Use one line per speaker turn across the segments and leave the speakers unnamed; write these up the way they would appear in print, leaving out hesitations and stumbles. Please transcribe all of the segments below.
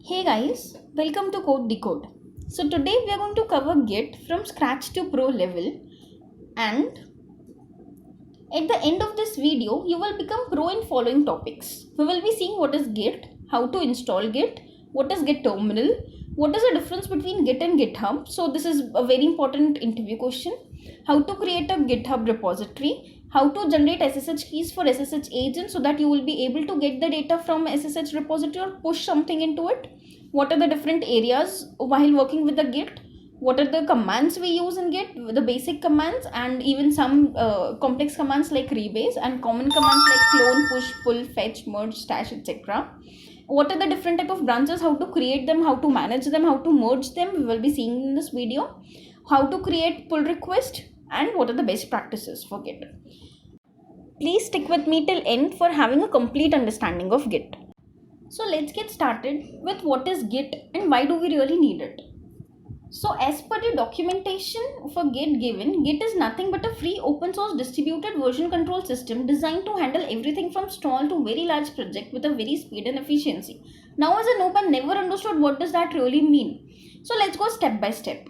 Hey guys, welcome to Code Decode. So today we are going to cover Git from scratch to pro level, and at the end of this video you will become pro in following topics. We will be seeing what is Git, how to install Git, what is Git terminal, what is the difference between Git and GitHub. So this is a very important interview question. How to create a GitHub repository, how to generate SSH keys for SSH agents so that you will be able to get the data from SSH repository or push something into it. What are the different areas while working with the Git? What are the commands we use in Git, the basic commands, and even some complex commands like rebase, and common commands like clone, push, pull, fetch, merge, stash, etc. What are the different type of branches, how to create them, how to manage them, how to merge them, we will be seeing in this video. How to create pull request, and what are the best practices for Git. Please stick with me till end for having a complete understanding of Git. So let's get started with what is Git and why do we really need it. So as per the documentation for Git given, Git is nothing but a free open source distributed version control system designed to handle everything from small to very large project with a very speed and efficiency. Now as a noob, I never understood what does that really mean. So let's go step by step.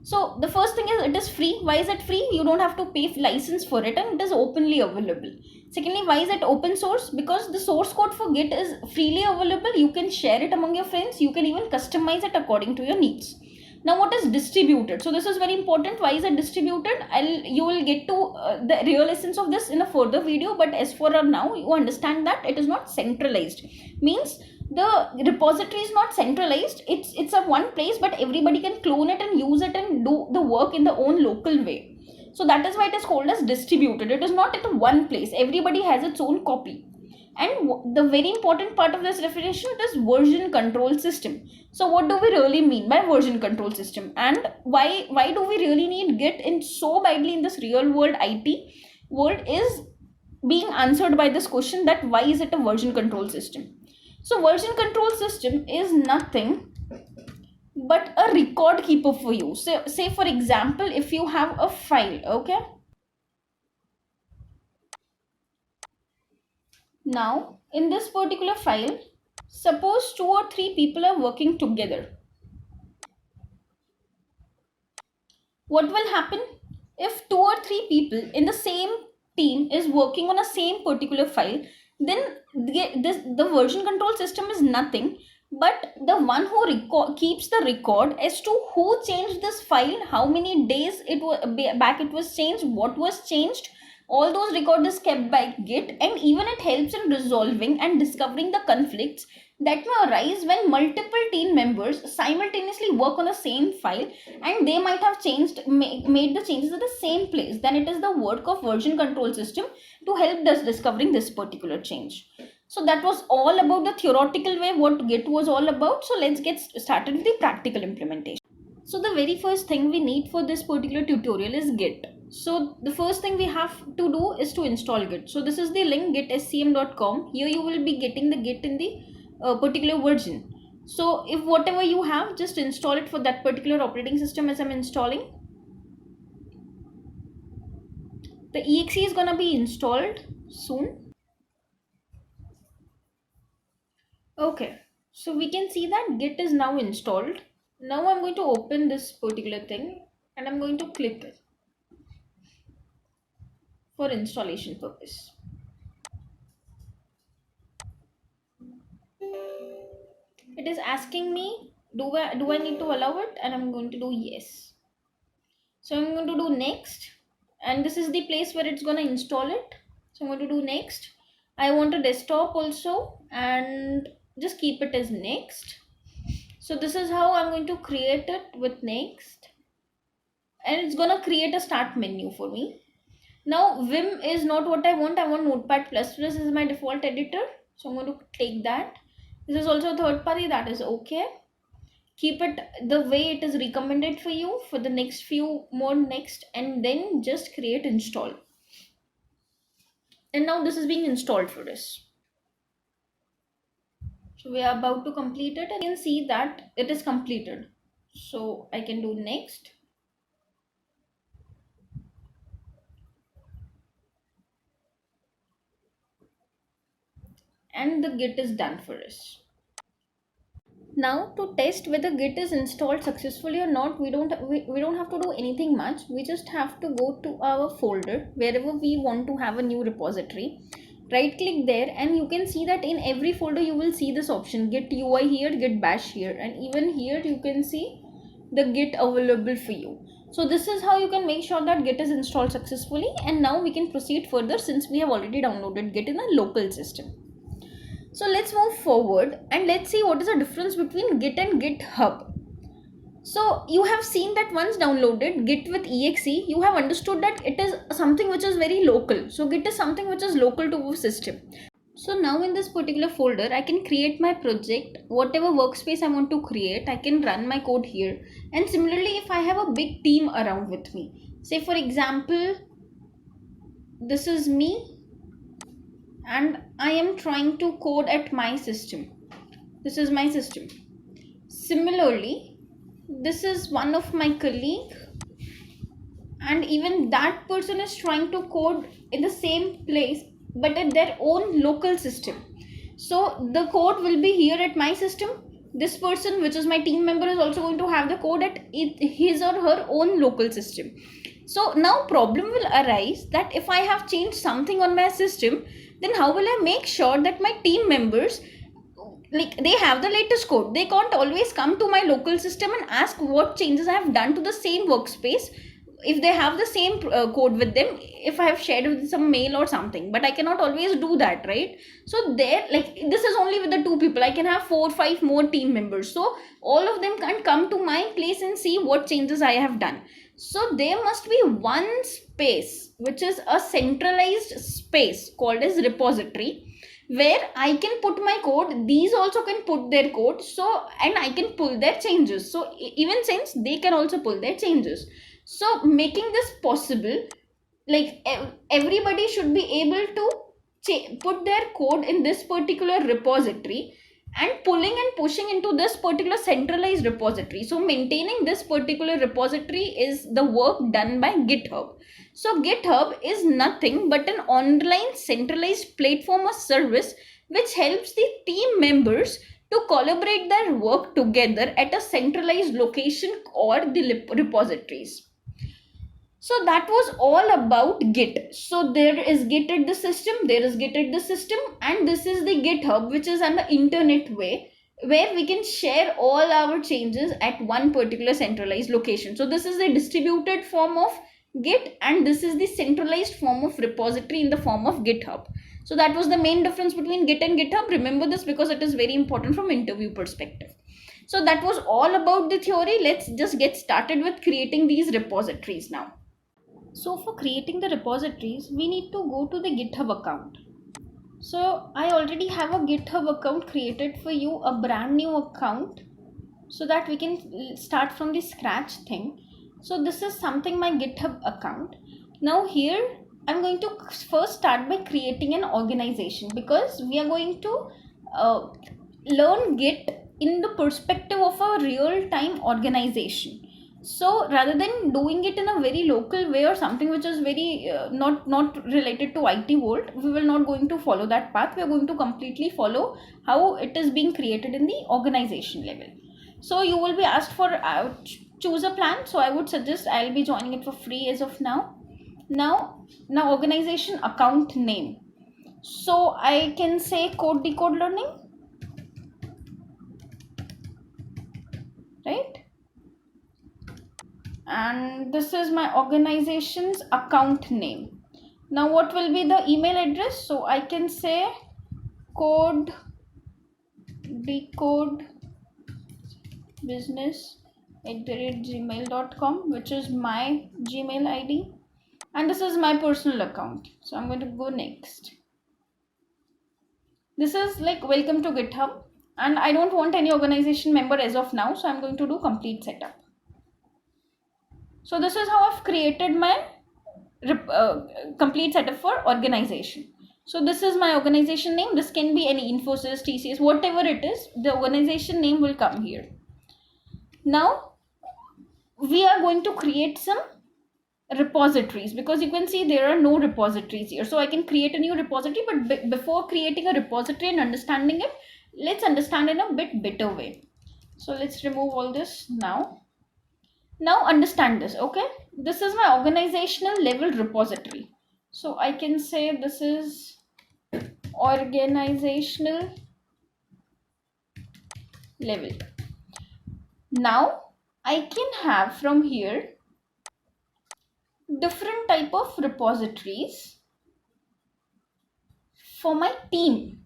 So the first thing is it is free. Why is it free? You don't have to pay license for it and it is openly available. Secondly, why is it open source? Because the source code for Git is freely available. You can share it among your friends. You can even customize it according to your needs. Now what is distributed? So this is very important. Why is it distributed? You will get to the real essence of this in a further video, but as for now you understand that it is not centralized. Means the repository is not centralized. It's a one place, but everybody can clone it and use it and do the work in their own local way. So that is why it is called as distributed. It is not at one place. Everybody has its own copy. And the very important part of this definition is version control system. So what do we really mean by version control system, and why do we really need Git in so badly in this real world IT world is being answered by this question, that why is it a version control system. So version control system is nothing but a record keeper for you. So say for example, if you have a file, okay, now in this particular file, suppose two or three people are working together. What will happen if two or three people in the same team is working on a same particular file? Then the version control system is nothing but the one who keeps the record as to who changed this file, how many days it was back it was changed, what was changed. All those records is kept by Git, and even it helps in resolving and discovering the conflicts that may arise when multiple team members simultaneously work on the same file and they might have made the changes at the same place. Then it is the work of version control system to help us discovering this particular change. So that was all about the theoretical way what Git was all about. So let's get started with the practical implementation. So the very first thing we need for this particular tutorial is Git. So the first thing we have to do is to install Git. So this is the link gitscm.com. Here you will be getting the Git in the particular version. So if whatever you have, just install it for that particular operating system as I'm installing. The exe is gonna be installed soon. Okay, so we can see that Git is now installed. Now I'm going to open this particular thing and I'm going to click it for installation purpose. It is asking me, do I need to allow it, and I'm going to do yes. So I'm going to do next, and this is the place where it's going to install it. So I'm going to do next. I want a desktop also, and just keep it as next. So this is how I'm going to create it with next, and it's going to create a start menu for me. Now Vim is not what I want. I want Notepad++ is my default editor, so I'm going to take that. This is also a third party, that is okay. Keep it the way it is recommended for you for the next few more next, and then just create install. And now this is being installed for us. So we are about to complete it, and you can see that it is completed. So I can do next. And the Git is done for us. Now to test whether Git is installed successfully or not, we don't have to do anything much. We just have to go to our folder wherever we want to have a new repository. Right click there, and you can see that in every folder you will see this option Git UI here, Git bash here, and even here you can see the Git available for you. So this is how you can make sure that Git is installed successfully. And now we can proceed further since we have already downloaded Git in a local system. So let's move forward and let's see what is the difference between Git and GitHub. So you have seen that once downloaded Git with exe, you have understood that it is something which is very local. So Git is something which is local to our system. So now in this particular folder, I can create my project, whatever workspace I want to create, I can run my code here. And similarly, if I have a big team around with me, say for example, this is me, and I am trying to code at my system. This is my system. Similarly, this is one of my colleague, and even that person is trying to code in the same place but at their own local system. So the code will be here at my system. This person, which is my team member, is also going to have the code at his or her own local system. So now problem will arise that if I have changed something on my system, then how will I make sure that my team members, like, they have the latest code? They can't always come to my local system and ask what changes I have done to the same workspace if they have the same code with them, if I have shared with some mail or something. But I cannot always do that, right? So there, like, this is only with the 2 people. I can have 4 or 5 more team members, so all of them can't come to my place and see what changes I have done. So there must be one space, which is a centralized space called as repository, where I can put my code, these also can put their code, so, and I can pull their changes. So even since they can also pull their changes. So making this possible, like, everybody should be able to put their code in this particular repository and pulling and pushing into this particular centralized repository. So maintaining this particular repository is the work done by GitHub. So GitHub is nothing but an online centralized platform or service which helps the team members to collaborate their work together at a centralized location or the repositories. So that was all about Git. So there is Git at the system, there is Git at the system, and this is the GitHub, which is an internet way where we can share all our changes at one particular centralized location. So this is the distributed form of Git, and this is the centralized form of repository in the form of GitHub. So that was the main difference between Git and GitHub. Remember this because it is very important from interview perspective. So that was all about the theory. Let's just get started with creating these repositories now. So for creating the repositories, we need to go to the GitHub account. So I already have a GitHub account created for you, a brand new account, so that we can start from the scratch thing. So this is something my GitHub account. Now here I'm going to first start by creating an organization, because we are going to learn Git in the perspective of a real-time organization. So rather than doing it in a very local way or something which is very not related to IT world, we will not going to follow that path. We are going to completely follow how it is being created in the organization level. So you will be asked for choose a plan. So I would suggest I'll be joining it for free as of now. Now organization account name. So I can say Code Decode Learning, right? And this is my organization's account name. Now what will be the email address? So I can say Code Decode Business @gmail.com, which is my Gmail ID, and this is my personal account. So I'm going to go next. This is like welcome to GitHub, and I don't want any organization member as of now, so I'm going to do complete setup. So this is how I've created my complete setup for organization. So this is my organization name. This can be any Infosys, TCS, whatever it is, the organization name will come here. Now we are going to create some repositories, because you can see there are no repositories here. So I can create a new repository, but before creating a repository and understanding it, let's understand in a bit better way. So let's remove all this now. Now understand this, okay? This is my organizational level repository. So I can say this is organizational level. Now I can have from here different type of repositories for my team.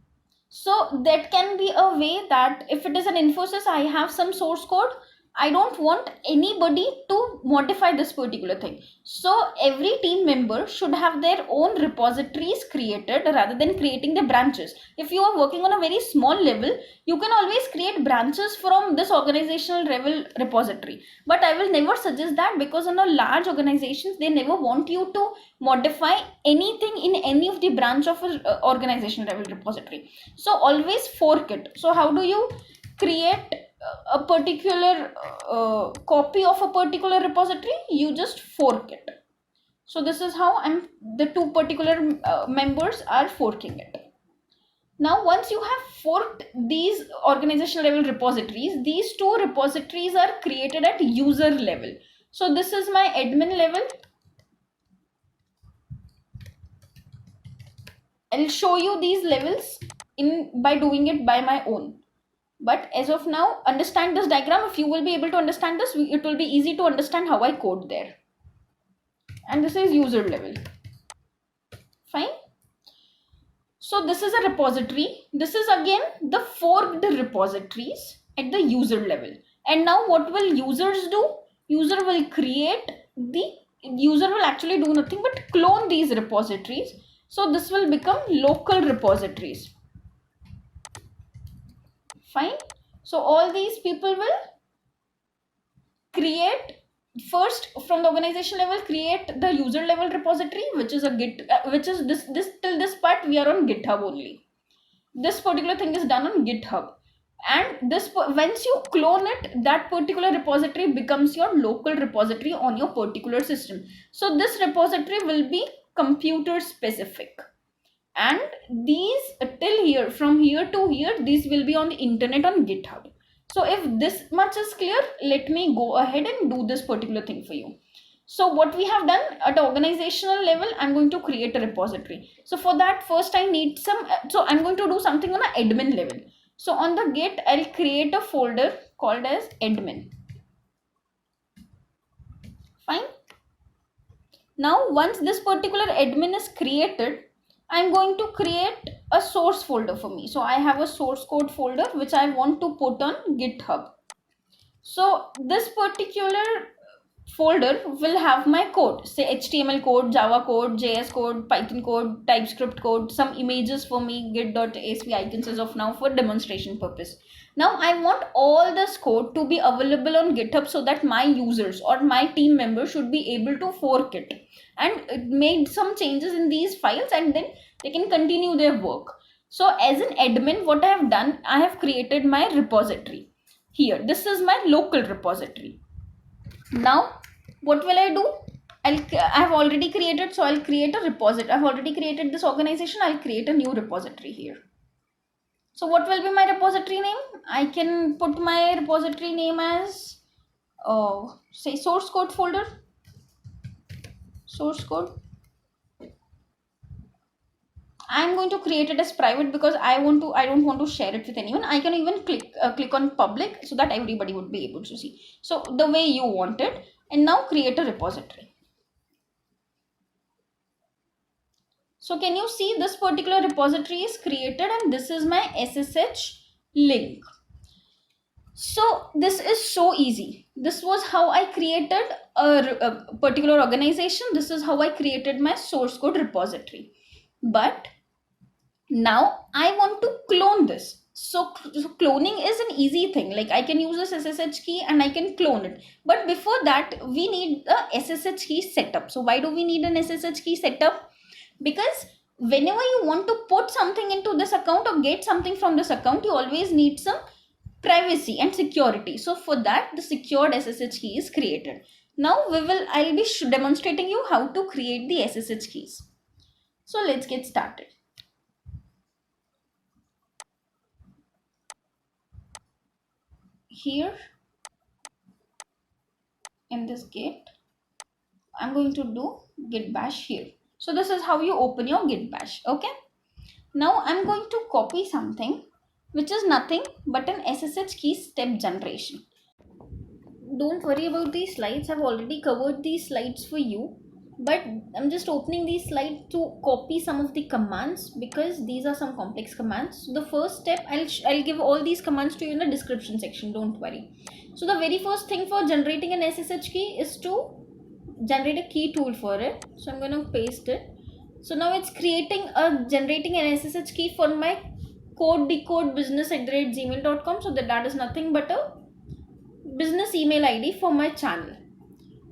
So that can be a way that if it is an Infosys, I have some source code. I don't want anybody to modify this particular thing. So every team member should have their own repositories created rather than creating the branches. If you are working on a very small level, you can always create branches from this organizational level repository. But I will never suggest that, because in a large organizations, they never want you to modify anything in any of the branch of an organizational level repository. So always fork it. So how do you create a particular copy of a particular repository? You just fork it. So this is how the two particular members are forking it. Now once you have forked these organizational level repositories, these two repositories are created at user level. So this is my admin level. I'll show you these levels in by doing it by my own. But as of now, understand this diagram. If you will be able to understand this, it will be easy to understand how I code there. And this is user level. Fine. So this is a repository. This is again the forked repositories at the user level. And now what will users do? User will user will actually do nothing but clone these repositories. So this will become local repositories. Fine. So all these people will create first from the organization level, create the user level repository, which is a git which is this till this part we are on GitHub only. This particular thing is done on GitHub, and this once you clone it, that particular repository becomes your local repository on your particular system. So this repository will be computer specific, and these till here, from here to here, these will be on the internet on GitHub. So if this much is clear, let me go ahead and do this particular thing for you. So what we have done at organizational level, I'm going to create a repository. So for that, first I need some, so I'm going to do something on the admin level. So on the Git, I'll create a folder called as admin. Fine. Now once this particular admin is created, I'm going to create a source folder for me. So I have a source code folder which I want to put on GitHub. So this particular folder will have my code, say HTML code, Java code, JS code, Python code, TypeScript code, some images for me, git.asp icons as of now for demonstration purpose. Now I want all this code to be available on GitHub so that my users or my team members should be able to fork it and make some changes in these files, and then they can continue their work. So as an admin, what I have done, I have created my repository. Here, this is my local repository. Now what will I do? I have already created, so I'll create a repository. I've already created this organization. I'll create a new repository here. So what will be my repository name? I can put my repository name as say source code folder. Source code. I'm going to create it as private because I don't want to share it with anyone. I can even click on public so that everybody would be able to see. So the way you want it, and now create a repository. So can you see this particular repository is created, and this is my SSH link. So this is so easy. This was how I created a particular organization. This is how I created my source code repository. But now I want to clone this. So cloning is an easy thing. Like I can use this SSH key and I can clone it. But before that, we need a SSH key setup. So why do we need an SSH key setup? Because whenever you want to put something into this account or get something from this account, you always need some privacy and security. So for that, the secured SSH key is created. Now I'll be demonstrating you how to create the SSH keys. So let's get started. here in this git. I'm going to do git bash here. So this is how you open your git bash. Okay. Now I'm going to copy something which is nothing but an SSH key step generation. Don't worry about these slides. I've already covered these slides for you, but I'm just opening these slides to copy some of the commands because these are some complex commands. So the first step, I'll give all these commands to you in the description section. Don't worry. So the very first thing for generating an SSH key is to generate a key tool for it. So I'm going to paste it. So now it's generating an SSH key for my codedecode@gmail.com. So that is nothing but a business email ID for my channel.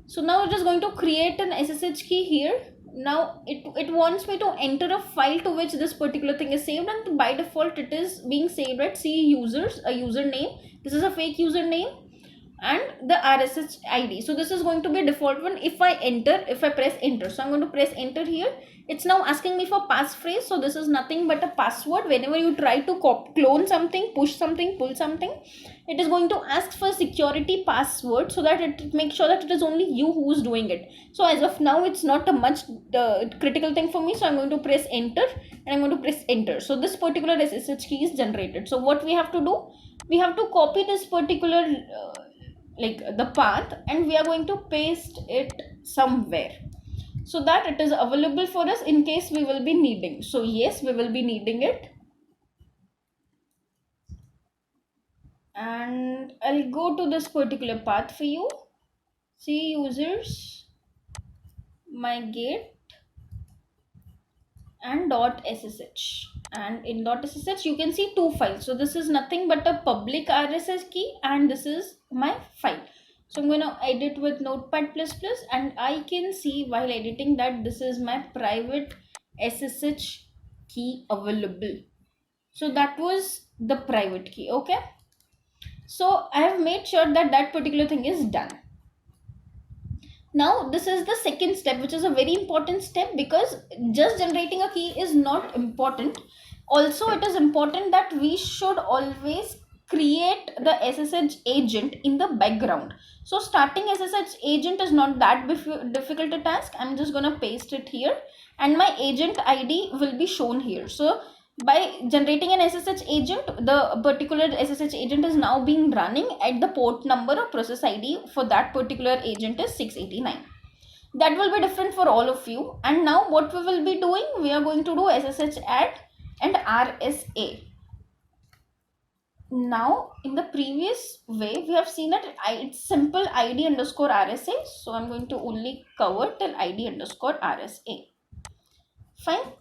So now it is going to create an SSH key here. Now it wants me to enter a file to which this particular thing is saved, and by default it is being saved at C users, a username. This is a fake username and the RSS ID. So this is going to be a default one. If I press enter, so I'm going to press enter here. It's now asking me for passphrase. So this is nothing but a password. Whenever you try to clone something, push something, pull something, it is going to ask for security password so that it makes sure that it is only you who is doing it. So as of now, it's not a much critical thing for me. So I'm going to press enter and I'm going to press enter. So this particular SSH key is generated. So what we have to do, we have to copy this particular like the path, and we are going to paste it somewhere so that it is available for us in case we will be needing. So yes, we will be needing it, and I'll go to this particular path for you. C users, my git, and .ssh, and in .ssh you can see two files. So this is nothing but a public RSS key, and this is my file. So I'm going to edit with Notepad++, and I can see while editing that this is my private SSH key available. So that was the private key. Okay. So I have made sure that that particular thing is done. Now this is the second step, which is a very important step, because just generating a key is not important. Also, it is important that we should always create the SSH agent in the background. So starting SSH agent is not that difficult a task. I'm just gonna paste it here, and my agent ID will be shown here. So by generating an SSH agent, the particular SSH agent is now being running at the port number or process ID for that particular agent is 689. That will be different for all of you. And now what we will be doing, we are going to do SSH add and RSA. Now in the previous way we have seen that it's simple ID underscore RSA. So I'm going to only cover till ID underscore RSA. Fine.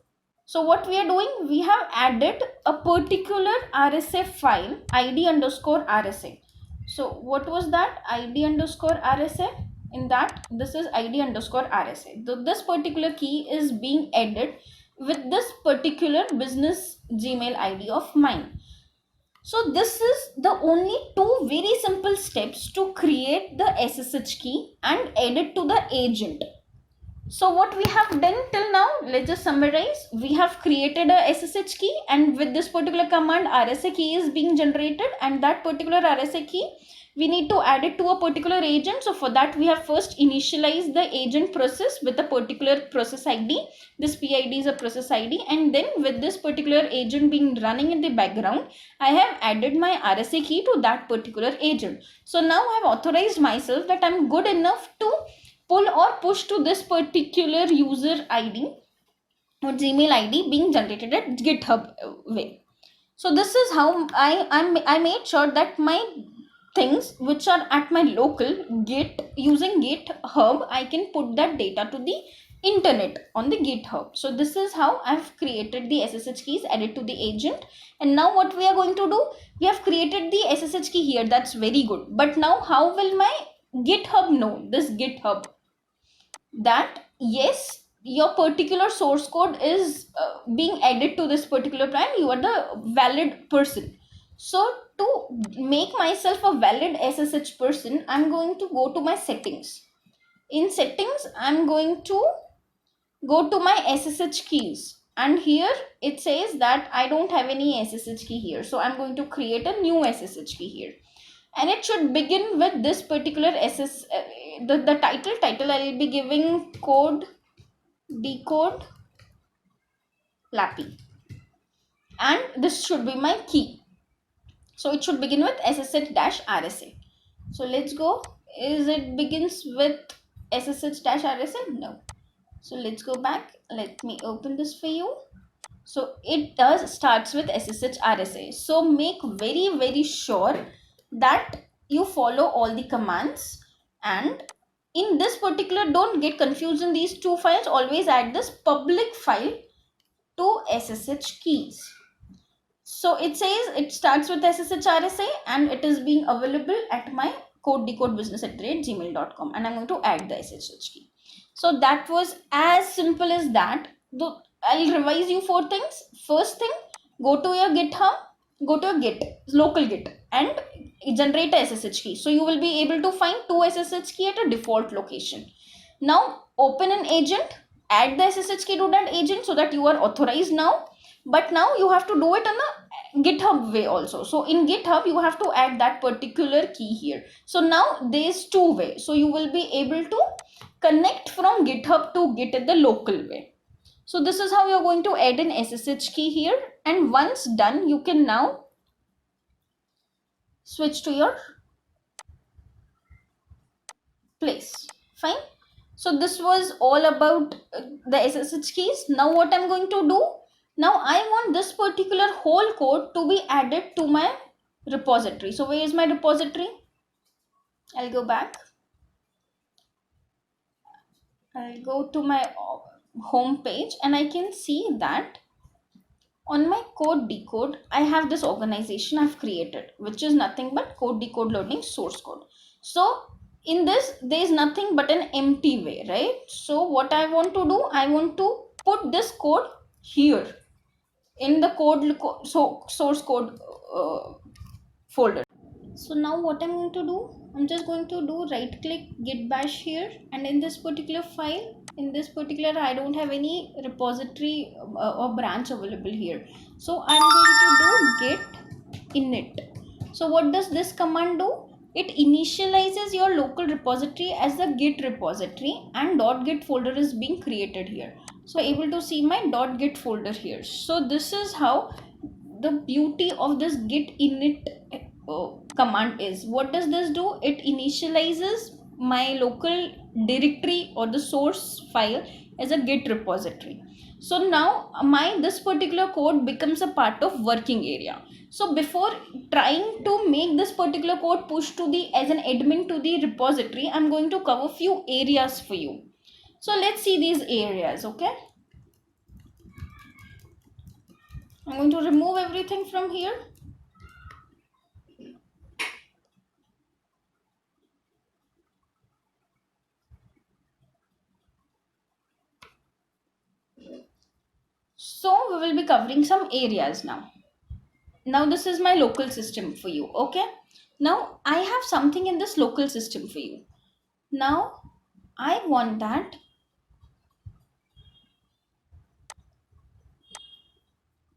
So what we are doing, we have added a particular RSA file, ID underscore RSA. So what was that? ID underscore RSA. In that, this is ID underscore RSA. This particular key is being added with this particular business Gmail ID of mine. So this is the only two very simple steps to create the SSH key and add it to the agent. So what we have done till now, let's just summarize. We have created a SSH key, and with this particular command RSA key is being generated, and that particular RSA key we need to add it to a particular agent. So for that we have first initialized the agent process with a particular process ID. This PID is a process ID, and then with this particular agent being running in the background, I have added my RSA key to that particular agent. So now I have authorized myself that I'm good enough to pull or push to this particular user ID or Gmail ID being generated at GitHub way. So this is how I made sure that my things which are at my local Git, using GitHub, I can put that data to the internet on the GitHub. So this is how I've created the SSH keys, added to the agent. And now what we are going to do, we have created the SSH key here. That's very good. But now how will my GitHub know, this GitHub, that yes, your particular source code is being added to this particular plan, you are the valid person. So to make myself a valid SSH person, I'm going to go to my settings. In settings, I'm going to go to my SSH keys, and here it says that I don't have any SSH key here. So I'm going to create a new SSH key here. and it should begin with this particular SS. The title I'll be giving code decode lappy, and this should be my key. So it should begin with SSH-RSA. So let's go. Is it begins with SSH-RSA? No. So let's go back. Let me open this for you. So it does starts with SSH-RSA. So make very sure that you follow all the commands, and in this particular, don't get confused in these two files. Always add this public file to SSH keys. So it says it starts with SSH-RSA and it is being available at my codedecodebusiness@gmail.com, and I'm going to add the SSH key. So that was as simple as that. I'll revise you 4 things. First thing, go to your GitHub, go to your Git, local Git, and generate a SSH key. So you will be able to find 2 SSH key at a default location. Now open an agent, add the SSH key to that agent so that you are authorized now. But now you have to do it in a GitHub way also. So in GitHub you have to add that particular key here. So now there is 2 ways. So you will be able to connect from GitHub to Git in the local way. So this is how you're going to add an SSH key here, and once done you can now switch to your place. Fine. So this was all about the SSH keys. Now what I'm going to do, now I want this particular whole code to be added to my repository. So where is my repository? I'll go back. I'll go to my home page and I can see that on my code decode, I have this organization I've created, which is nothing but code decode learning source code. So in this, there is nothing but an empty way, right? So what I want to do, I want to put this code here in the source code folder. So now what I'm going to do, I'm just going to do right click git bash here, and in this particular file, in this particular, I don't have any repository or branch available here. So I'm going to do git init. So what does this command do? It initializes your local repository as the git repository, and .git folder is being created here. So I'm able to see my .git folder here. So this is how the beauty of this git init command is. What does this do? It initializes my local directory or the source file as a git repository. So now this particular code becomes a part of working area. So before trying to make this particular code push to the as an admin to the repository, I'm going to cover few areas for you. So let's see these areas. Okay, I'm going to remove everything from here. So we will be covering some areas now. Now this is my local system for you. Okay, now I have something in this local system for you. Now I want that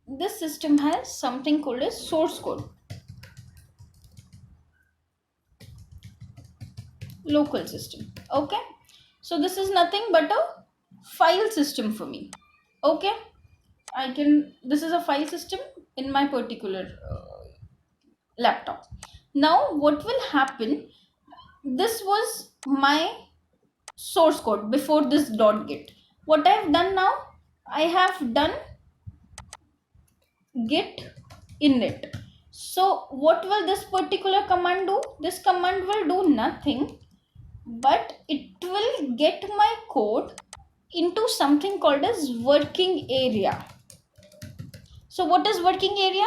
this system has something called as source code, local system. Okay, so this is nothing but a file system for me. Okay, this is a file system in my particular laptop. Now what will happen, this was my source code before this .git. What I have done now, I have done git init. So what will this particular command do? This command will do nothing, but it will get my code into something called as working area. So what is working area?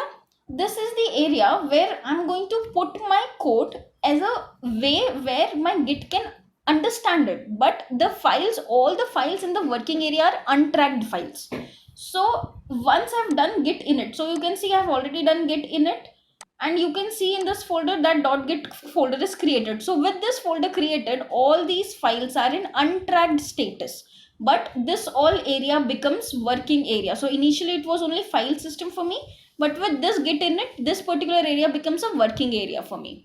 This is the area where I'm going to put my code as a way where my git can understand it, but the files, all the files in the working area are untracked files. So once I've done git init, so you can see I've already done git init, and you can see in this folder that .git folder is created. So with this folder created, all these files are in untracked status, but this all area becomes working area. So initially it was only file system for me, but with this git init, this particular area becomes a working area for me.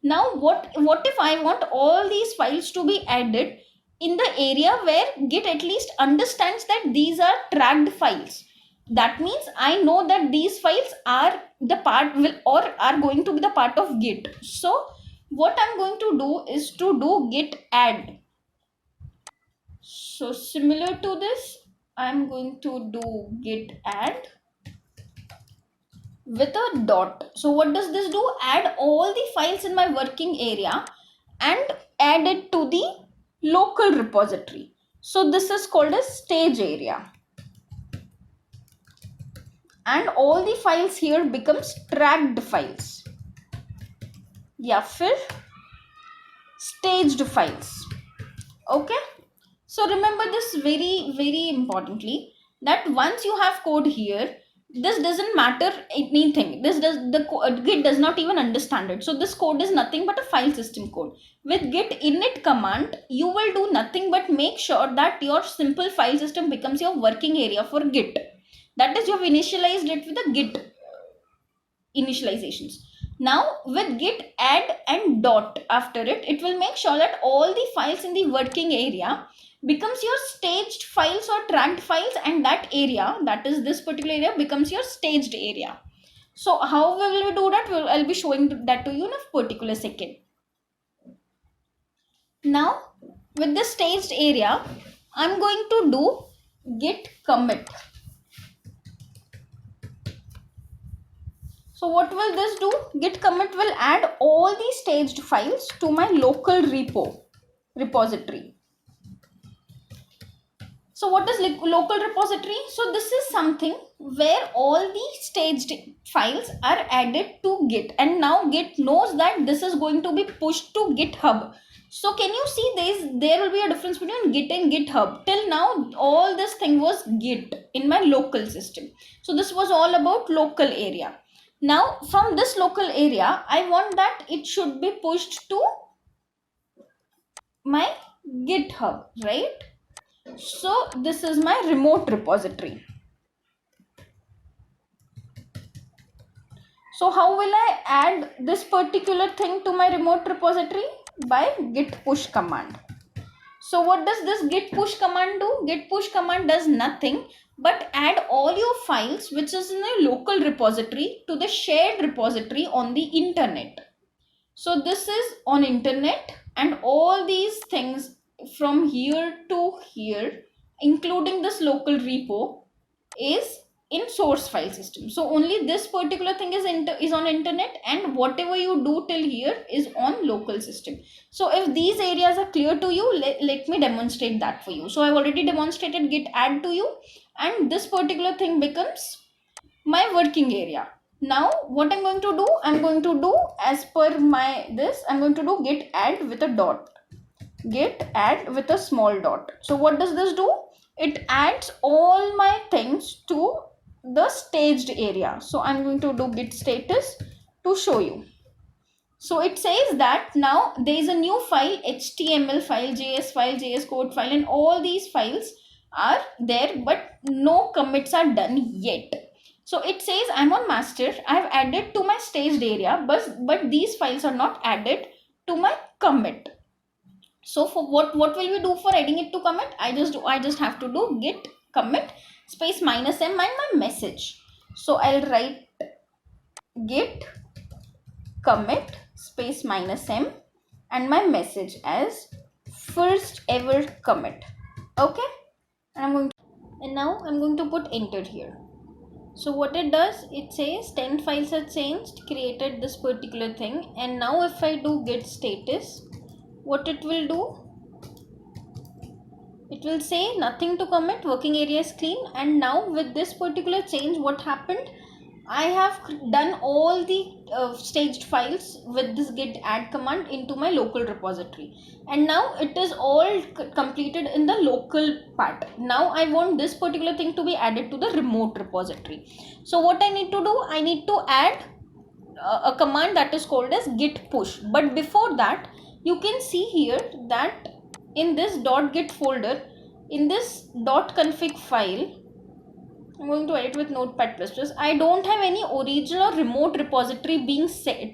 Now what if I want all these files to be added in the area where Git at least understands that these are tracked files? That means I know that these files are the part will or are going to be the part of Git. So what I'm going to do is to do git add. So similar to this, I'm going to do git add with a dot. So what does this do? Add all the files in my working area and add it to the local repository. So this is called a stage area. And all the files here becomes tracked files. या फिर staged files. Okay. So remember this very importantly, that once you have code here, this doesn't matter anything. Git does not even understand it. So this code is nothing but a file system code. With git init command, you will do nothing but make sure that your simple file system becomes your working area for Git. That is, you have initialized it with the Git initializations. Now with git add and dot after it, it will make sure that all the files in the working area becomes your staged files or tracked files, and that area, that is this particular area, becomes your staged area. So how will we do that? I'll be showing that to you in a particular second. Now with the staged area, I'm going to do git commit. So what will this do? Git commit will add all the staged files to my local repository. So what is local repository? So this is something where all the staged files are added to Git, and now Git knows that this is going to be pushed to GitHub. So can you see there will be a difference between Git and GitHub. Till now all this thing was Git in my local system. So this was all about local area. Now from this local area, I want that it should be pushed to my GitHub, right? So this is my remote repository. So how will I add this particular thing to my remote repository? By git push command. So what does this git push command do? Git push command does nothing but add all your files which is in a local repository to the shared repository on the internet. So this is on internet, and all these things from here to here, including this local repo, is in source file system. So only this particular thing is on internet, and whatever you do till here is on local system. So if these areas are clear to you, let me demonstrate that for you. So I've already demonstrated git add to you, and this particular thing becomes my working area. Now what I'm going to do, I'm going to do as per my I'm going to do git add with a dot, git add with a small dot. So what does this do? It adds all my things to the staged area. So I'm going to do git status to show you. So it says that now there is a new file, HTML file, JS file, JS code file, and all these files are there, but no commits are done yet. So it says I'm on master, I have added to my staged area, but these files are not added to my commit. So for what will we do for adding it to commit? I just have to do git commit space -m and my message. So I'll write git commit space -m and my message as first ever commit. Okay, and now I'm going to put enter here. So what it does, it says 10 files are changed, created this particular thing, and now if I do git status, what it will do, it will say nothing to commit, working area is clean. And now with this particular change, what happened, I have done all the staged files with this git add command into my local repository, and now it is all completed in the local part. Now I want this particular thing to be added to the remote repository. So what I need to do, I need to add a command that is called as git push. But before that, you can see here that in this .git folder, in this .config file, I'm going to edit with Notepad++. I don't have any origin or remote repository being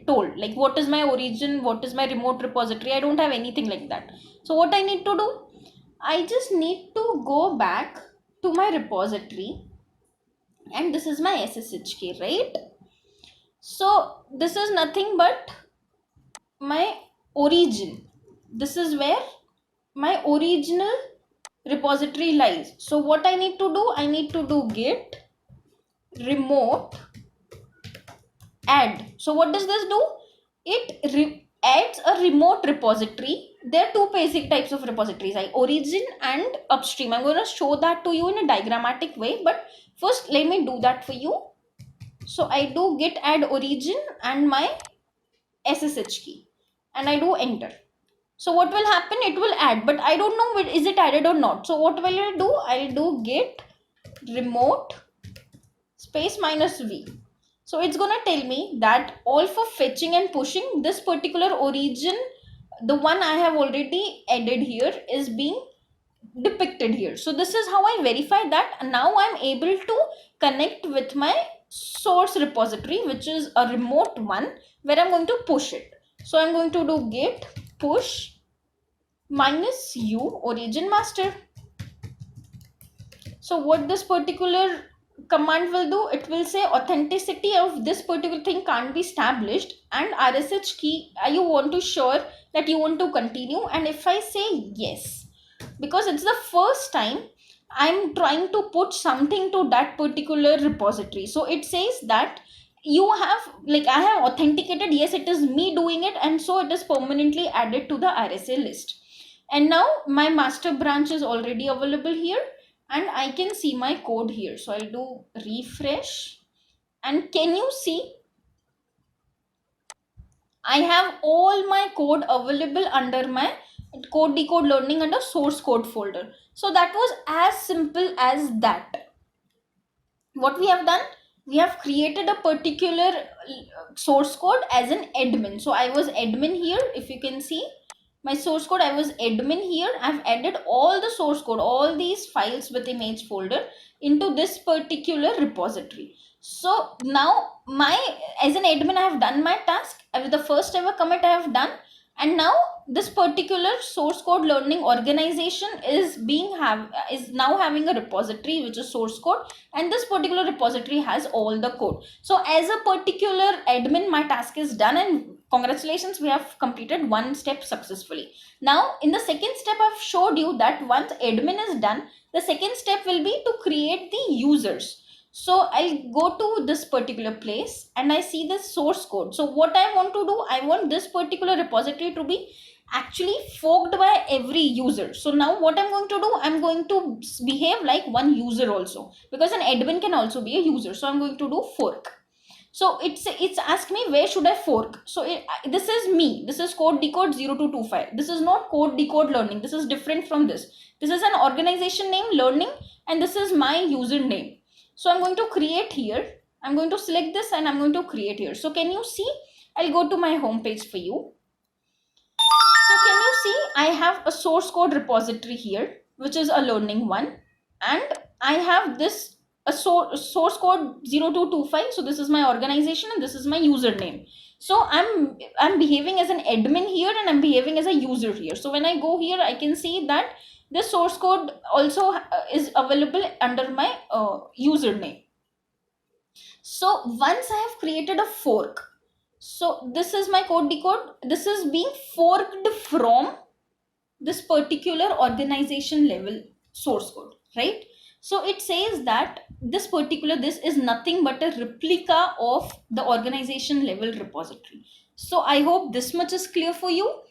told. Like what is my origin, what is my remote repository. I don't have anything like that. So what I need to do? I just need to go back to my repository. And this is my SSH right? So this is nothing but my origin. This is where my original repository lies. So what I need to do? I need to do git remote add. So what does this do? It adds a remote repository. There are two basic types of repositories, like origin and upstream. I'm going to show that to you in a diagrammatic way, but first let me do that for you. So I do git add origin and my SSH key, and I do enter. So what will happen? It will add, but I don't know is it added or not. So what will I do? I'll do git remote space -v. So it's gonna tell me that all for fetching and pushing this particular origin, the one I have already added here, is being depicted here. So this is how I verify that now I'm able to connect with my source repository, which is a remote one where I'm going to push it. So I'm going to do git push -u origin master. So what this particular command will do, it will say authenticity of this particular thing can't be established, and RSH key, are you want to sure that you want to continue? And if I say yes, because it's the first time I'm trying to put something to that particular repository, so it says that you have, like, I have authenticated, yes, it is me doing it, and so it is permanently added to the RSA list. And now my master branch is already available here, and I can see my code here. So I'll do refresh, and can you see I have all my code available under my code decode learning under source code folder. So that was as simple as that. What we have done, we have created a particular source code as an admin. So I was admin here, if you can see my source code, I was admin here. I've added all the source code, all these files with image folder into this particular repository. So now as an admin, I have done my task. The first ever commit I have done, and now this particular source code learning organization is now having a repository which is source code, and this particular repository has all the code. So as a particular admin, my task is done, and congratulations, we have completed one step successfully. Now in the second step, I've showed you that once admin is done, the second step will be to create the users. So I'll go to this particular place and I see this source code. So what I want to do, I want this particular repository to be actually forked by every user. So now what I'm going to do, I'm going to behave like one user also, because an admin can also be a user. So I'm going to do fork. So it's asked me where should I fork. So this is me, this is code decode 0225. This is not code decode learning, this is different from this. This is an organization name learning, and this is my username. So I'm going to create here, I'm going to select this, and I'm going to create here. So can you see, I'll go to my home page for you. So can you see I have a source code repository here, which is a learning one, and I have this a source code 0225. So this is my organization and this is my username. So I'm behaving as an admin here, and I'm behaving as a user here. So when I go here, I can see that this source code also is available under my username. So once I have created a fork, so this is my code decode, this is being forked from this particular organization level source code, right? So it says that this is nothing but a replica of the organization level repository. So I hope this much is clear for you.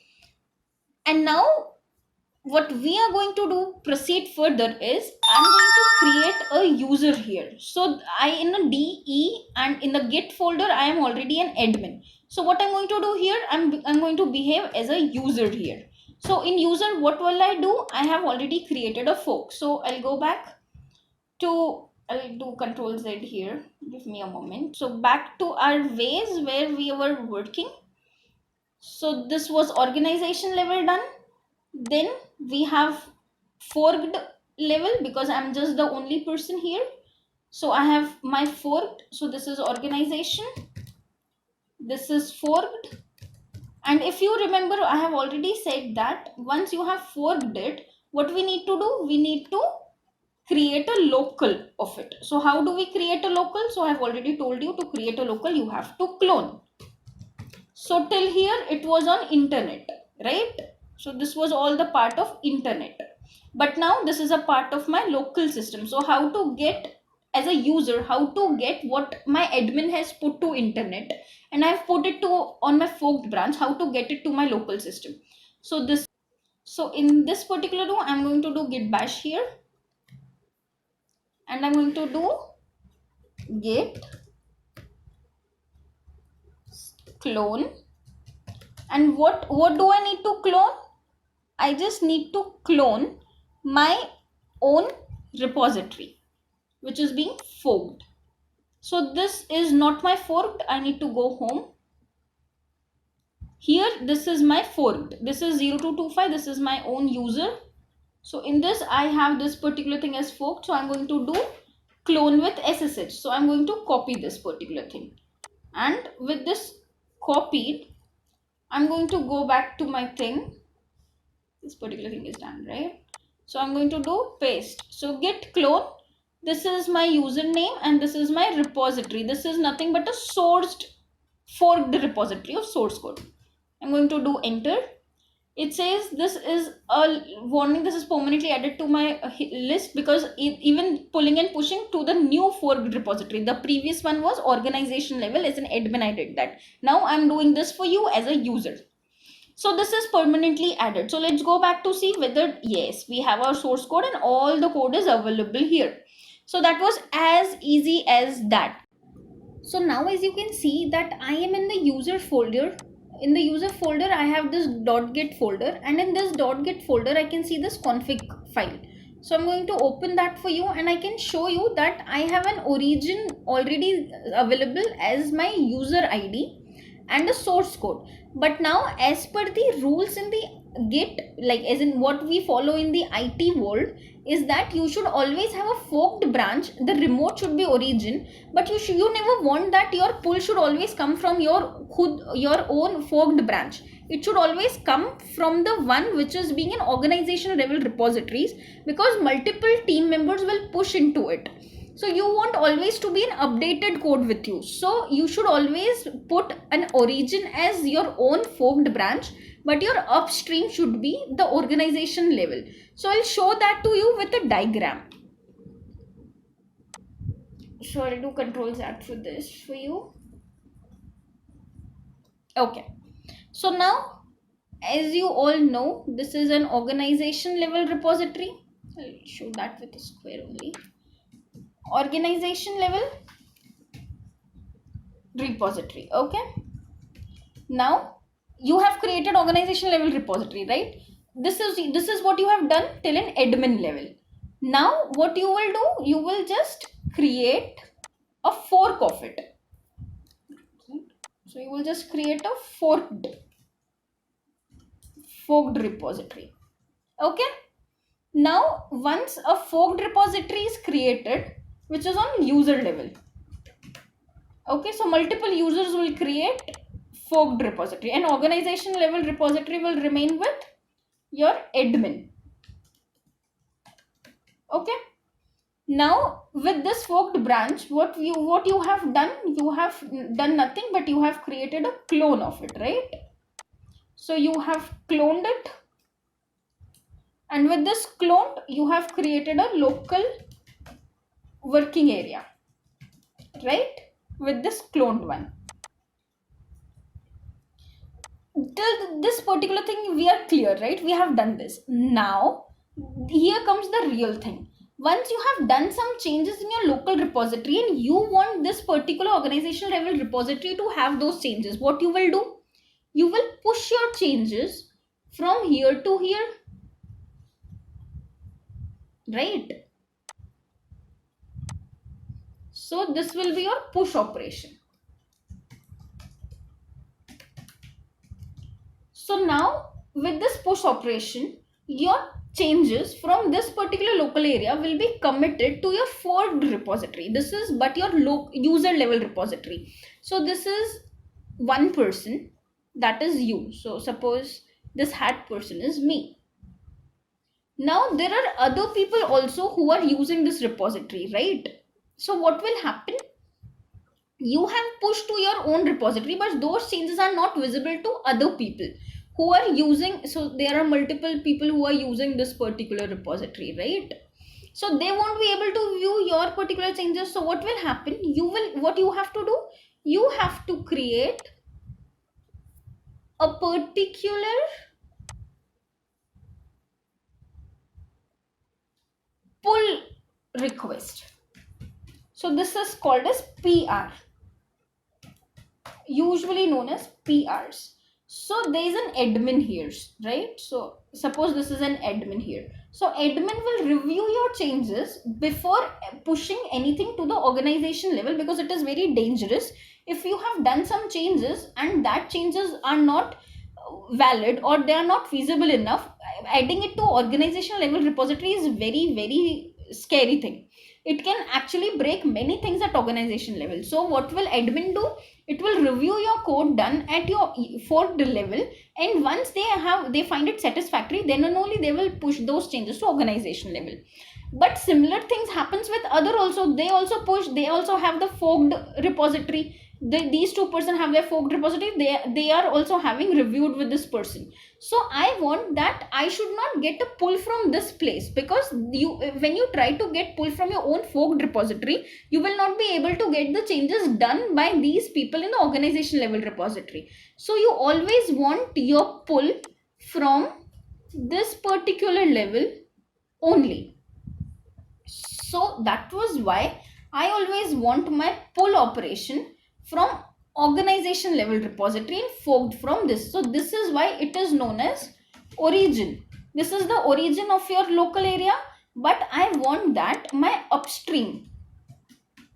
And now what we are going to do, proceed further, is I'm going to create a user here. So I, in a DE and in the git folder, I am already an admin. So what I'm going to do here, I'm going to behave as a user here. So in user, what will I do? I have already created a fork. So I'll go back to, I'll do Control Z here. Give me a moment. So back to our ways where we were working. So this was organization level done. Then we have forked level, because I'm just the only person here. So I have my forked. So this is organization. This is forked. And if you remember, I have already said that once you have forked it, what we need to do? We need to create a local of it. So how do we create a local? So I have already told you, to create a local, you have to clone. So till here it was on internet, right? So this was all the part of internet. But now this is a part of my local system. So how to get, as a user, how to get what my admin has put to internet and I've put it to on my forked branch, how to get it to my local system. So in this particular row, I'm going to do git bash here, and I'm going to do git clone. And what do I need to clone? I just need to clone my own repository, which is being forked. So this is not my forked. I need to go home. Here, this is my forked. This is 0225. This is my own user. So in this, I have this particular thing as forked. So I'm going to do clone with SSH. So I'm going to copy this particular thing. And with this copied, I'm going to go back to my thing. This particular thing is done, right? So I'm going to do paste. So git clone. This is my username and this is my repository. This is nothing but a sourced forked repository of source code. I'm going to do enter. It says this is a warning. This is permanently added to my list because even pulling and pushing to the new forked repository. The previous one was organization level. As an admin, I did that. Now I'm doing this for you as a user. So this is permanently added. So let's go back to see whether, yes, we have our source code and all the code is available here. So that was as easy as that. So now as you can see that I am in the user folder. In the user folder, I have this .git folder, and in this .git folder, I can see this config file. So I'm going to open that for you, and I can show you that I have an origin already available as my user ID and a source code. But now, as per the rules in the Git, like as in what we follow in the IT world, is that you should always have a forked branch. The remote should be origin, but you never want that your pull should always come from your own forked branch. It should always come from the one which is being an organization level repositories, because multiple team members will push into it. So you want always to be an updated code with you. So you should always put an origin as your own forked branch, but your upstream should be the organization level. So I'll show that to you with a diagram. So I'll do Control Z for this for you. Okay. So now, as you all know, this is an organization level repository. I'll show that with a square only. Organization level repository. Okay. Now you have created organization level repository, right? This is what you have done till an admin level. Now what you will do, you will just create a fork of it. So you will just create a forked repository. Okay. Now once a forked repository is created, which is on user level, okay, so multiple users will create forked repository, and organization level repository will remain with your admin. Okay. Now with this forked branch, what you have done, you have done nothing but you have created a clone of it, right? So you have cloned it, and with this cloned, you have created a local working area, right? With this cloned one. Till this particular thing we are clear, right? We have done this. Now here comes the real thing. Once you have done some changes in your local repository and you want this particular organizational level repository to have those changes, what you will do? You will push your changes from here to here, right? So this will be your push operation. So now with this push operation, your changes from this particular local area will be committed to your forked repository. This is but your user level repository. So this is one person, that is you. So suppose this hat person is me. Now there are other people also who are using this repository, right? So what will happen? You have pushed to your own repository, but those changes are not visible to other people who are using. So there are multiple people who are using this particular repository, right? So they won't be able to view your particular changes. So what will happen? What you have to do, you have to create a particular pull request. So this is called as PR, usually known as PRs. So there is an admin here, right? So suppose this is an admin here. So admin will review your changes before pushing anything to the organization level, because it is very dangerous if you have done some changes and that changes are not valid or they are not feasible enough. Adding it to organizational level repository is very scary thing. It can actually break many things at organization level. So what will admin do? It will review your code done at your forked level, and once they find it satisfactory, then and only they will push those changes to organization level. But similar things happens with other also. They also push, they also have the forked repository. These two person have their forked repository, they are also having reviewed with this person. So I want that I should not get a pull from this place, because when you try to get pull from your own forked repository, you will not be able to get the changes done by these people in the organization level repository. So you always want your pull from this particular level only. So that was why I always want my pull operation from organization level repository and forked from this. So this is why it is known as origin. This is the origin of your local area, but I want that my upstream.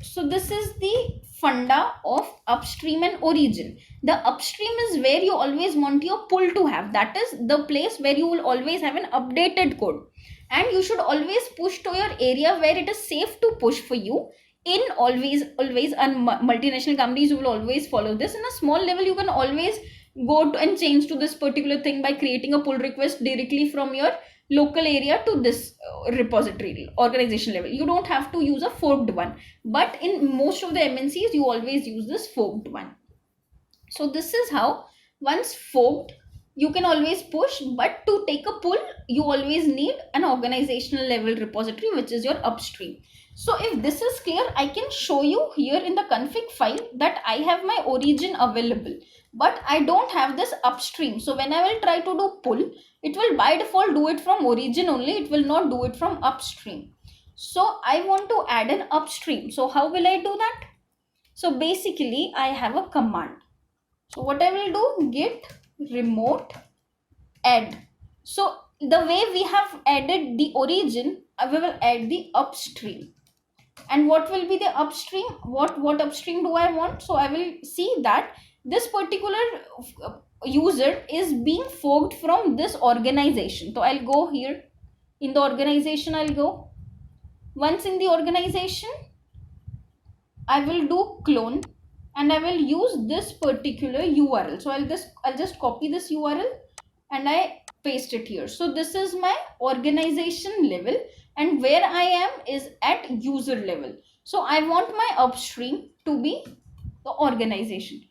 So this is the funda of upstream and origin. The upstream is where you always want your pull to have. That is the place where you will always have an updated code. And you should always push to your area where it is safe to push for you. In always and multinational companies, you will always follow this. In a small level, you can always go to and change to this particular thing by creating a pull request directly from your local area to this repository organization level. You don't have to use a forked one, but in most of the MNCs you always use this forked one. So this is how, once forked, you can always push, but to take a pull you always need an organizational level repository, which is your upstream. So if this is clear, I can show you here in the config file that I have my origin available, but I don't have this upstream. So when I will try to do pull, it will by default do it from origin only, it will not do it from upstream. So I want to add an upstream. So how will I do that? So basically I have a command. So what I will do, git remote add. So the way we have added the origin, we will add the upstream. And what will be the upstream? What upstream do I want? So I will see that this particular user is being forked from this organization. So I'll go here in the organization. I'll go once in the organization, I will do clone and I will use this particular URL. So I'll just copy this URL and I paste it here. So this is my organization level, and where I am is at user level. So I want my upstream to be the organization.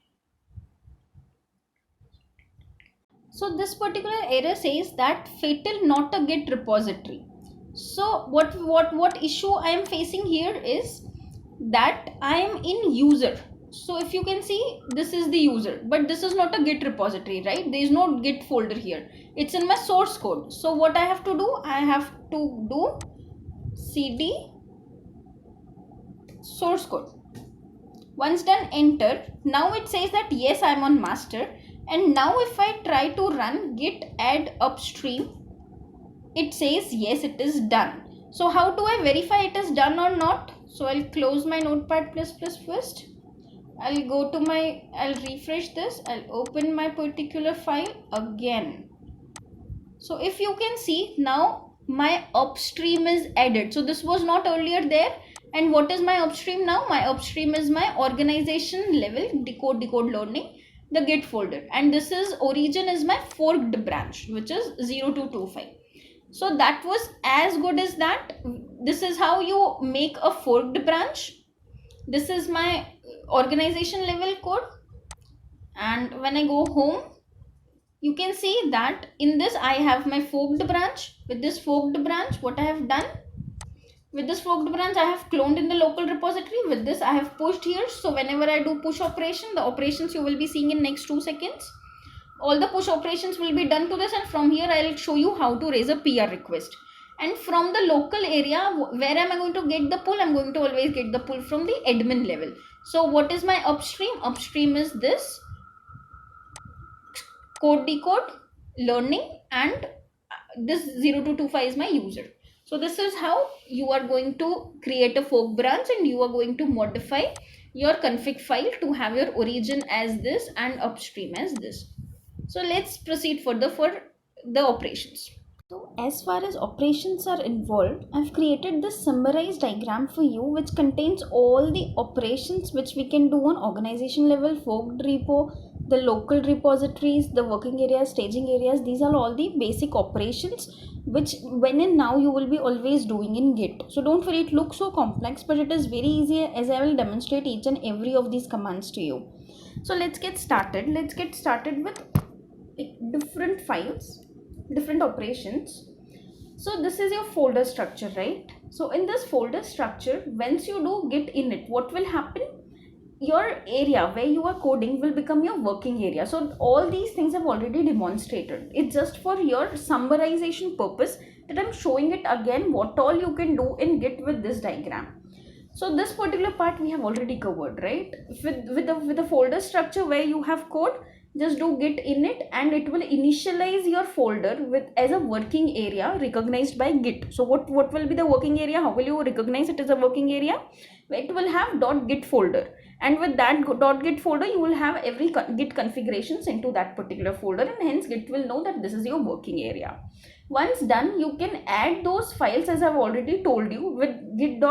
So this particular error says that fatal not a git repository. So what issue I am facing here is that I am in user. So if you can see, this is the user, but this is not a git repository, right? There is no git folder here. It's in my source code. So what I have to do, I have to do cd source code. Once done, enter. Now it says that yes, I'm on master. And now if I try to run git add upstream, it says yes, it is done. So how do I verify it is done or not? So I'll close my notepad++ first. I'll go to I'll refresh this. I'll open my particular file again. So if you can see, now my upstream is added. So this was not earlier there. And what is my upstream now? My upstream is my organization level decode learning, the git folder. And this is origin is my forked branch, which is 0225. So that was as good as that. This is how you make a forked branch. This is my organization level code. And when I go home, you can see that in this I have my forked branch. With this forked branch, what I have done, with this forked branch I have cloned in the local repository. With this I have pushed here. So whenever I do push operation, the operations you will be seeing in next 2 seconds, all the push operations will be done to this, and from here I'll show you how to raise a PR request. And from the local area, where am I going to get the pull? I'm going to always get the pull from the admin level. So what is my upstream? Upstream is this code decode learning, and this 0225 is my user. So this is how you are going to create a fork branch, and you are going to modify your config file to have your origin as this and upstream as this. So let's proceed further for the operations. So as far as operations are involved, I've created this summarized diagram for you, which contains all the operations which we can do on organization level, forked repo, the local repositories, the working areas, staging areas. These are all the basic operations which when and now you will be always doing in Git. So don't worry, it looks so complex, but it is very easy, as I will demonstrate each and every of these commands to you. So let's get started. Let's get started with different files, different operations. So this is your folder structure, right? So in this folder structure, once you do git init, what will happen? Your area where you are coding will become your working area. So all these things I've already demonstrated. It's just for your summarization purpose that I'm showing it again, what all you can do in Git with this diagram. So this particular part we have already covered, right? With the folder structure where you have code, just do git init and it will initialize your folder with as a working area recognized by Git. So what will be the working area? How will you recognize it as a working area? It will have .git folder, and with that .git folder you will have every Git configurations into that particular folder, and hence Git will know that this is your working area. Once done, you can add those files as I've already told you with git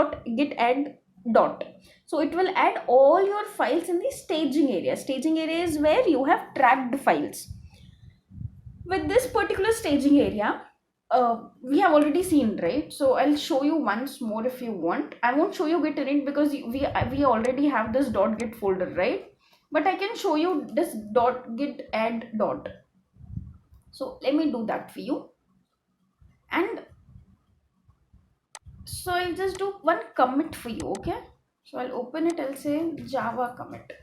add dot. So it will add all your files in the staging area. Staging area is where you have tracked files. With this particular staging area, we have already seen, right? So I'll show you once more if you want. I won't show you git init because we already have this .git folder, right? But I can show you this .git add dot. So let me do that for you. And so I'll just do one commit for you, okay? So I'll open it, I'll say Java commit,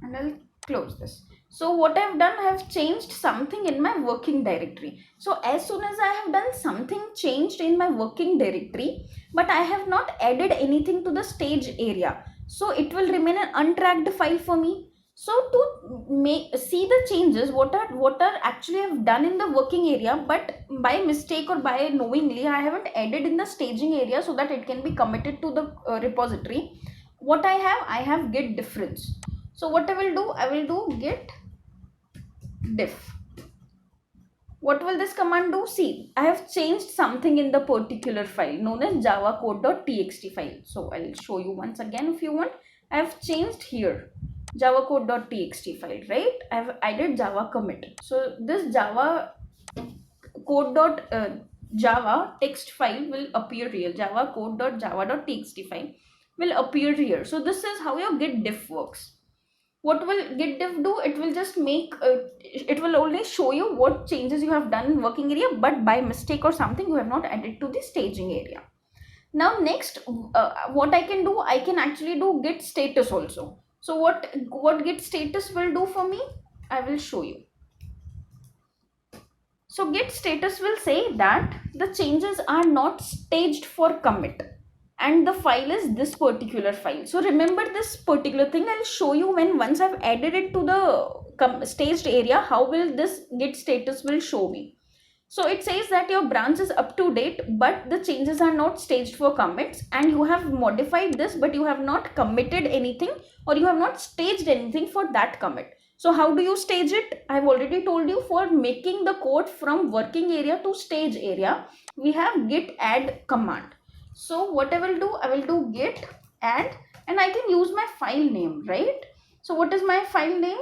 and I'll close this. So what I've done, I have changed something in my working directory. So as soon as I have done something changed in my working directory, but I have not added anything to the stage area, so it will remain an untracked file for me. So to see the changes, what are actually I've done in the working area, but by mistake or by knowingly I haven't added in the staging area so that it can be committed to the repository. What I have git difference. So what I will do git diff. What will this command do? See, I have changed something in the particular file known as javacode.txt file. So I'll show you once again if you want. I have changed here javacode.txt file, right? I have added java commit. So this java code.java text file will appear here. Java code.java.txt file will appear here. So this is how your git diff works. What will git diff do? It will just make it will only show you what changes you have done in working area, but by mistake or something you have not added to the staging area. Now next, what I can do, I can actually do git status also. So what git status will do for me, I will show you. So git status will say that the changes are not staged for commit, and the file is this particular file. So remember this particular thing, I'll show you when once I've added it to the staged area, how will this git status will show me. So it says that your branch is up to date, but the changes are not staged for commits, and you have modified this, but you have not committed anything or you have not staged anything for that commit. So how do you stage it? I've already told you, for making the code from working area to stage area, we have git add command. So what I will do, I will do git add, and I can use my file name, right? So what is my file name?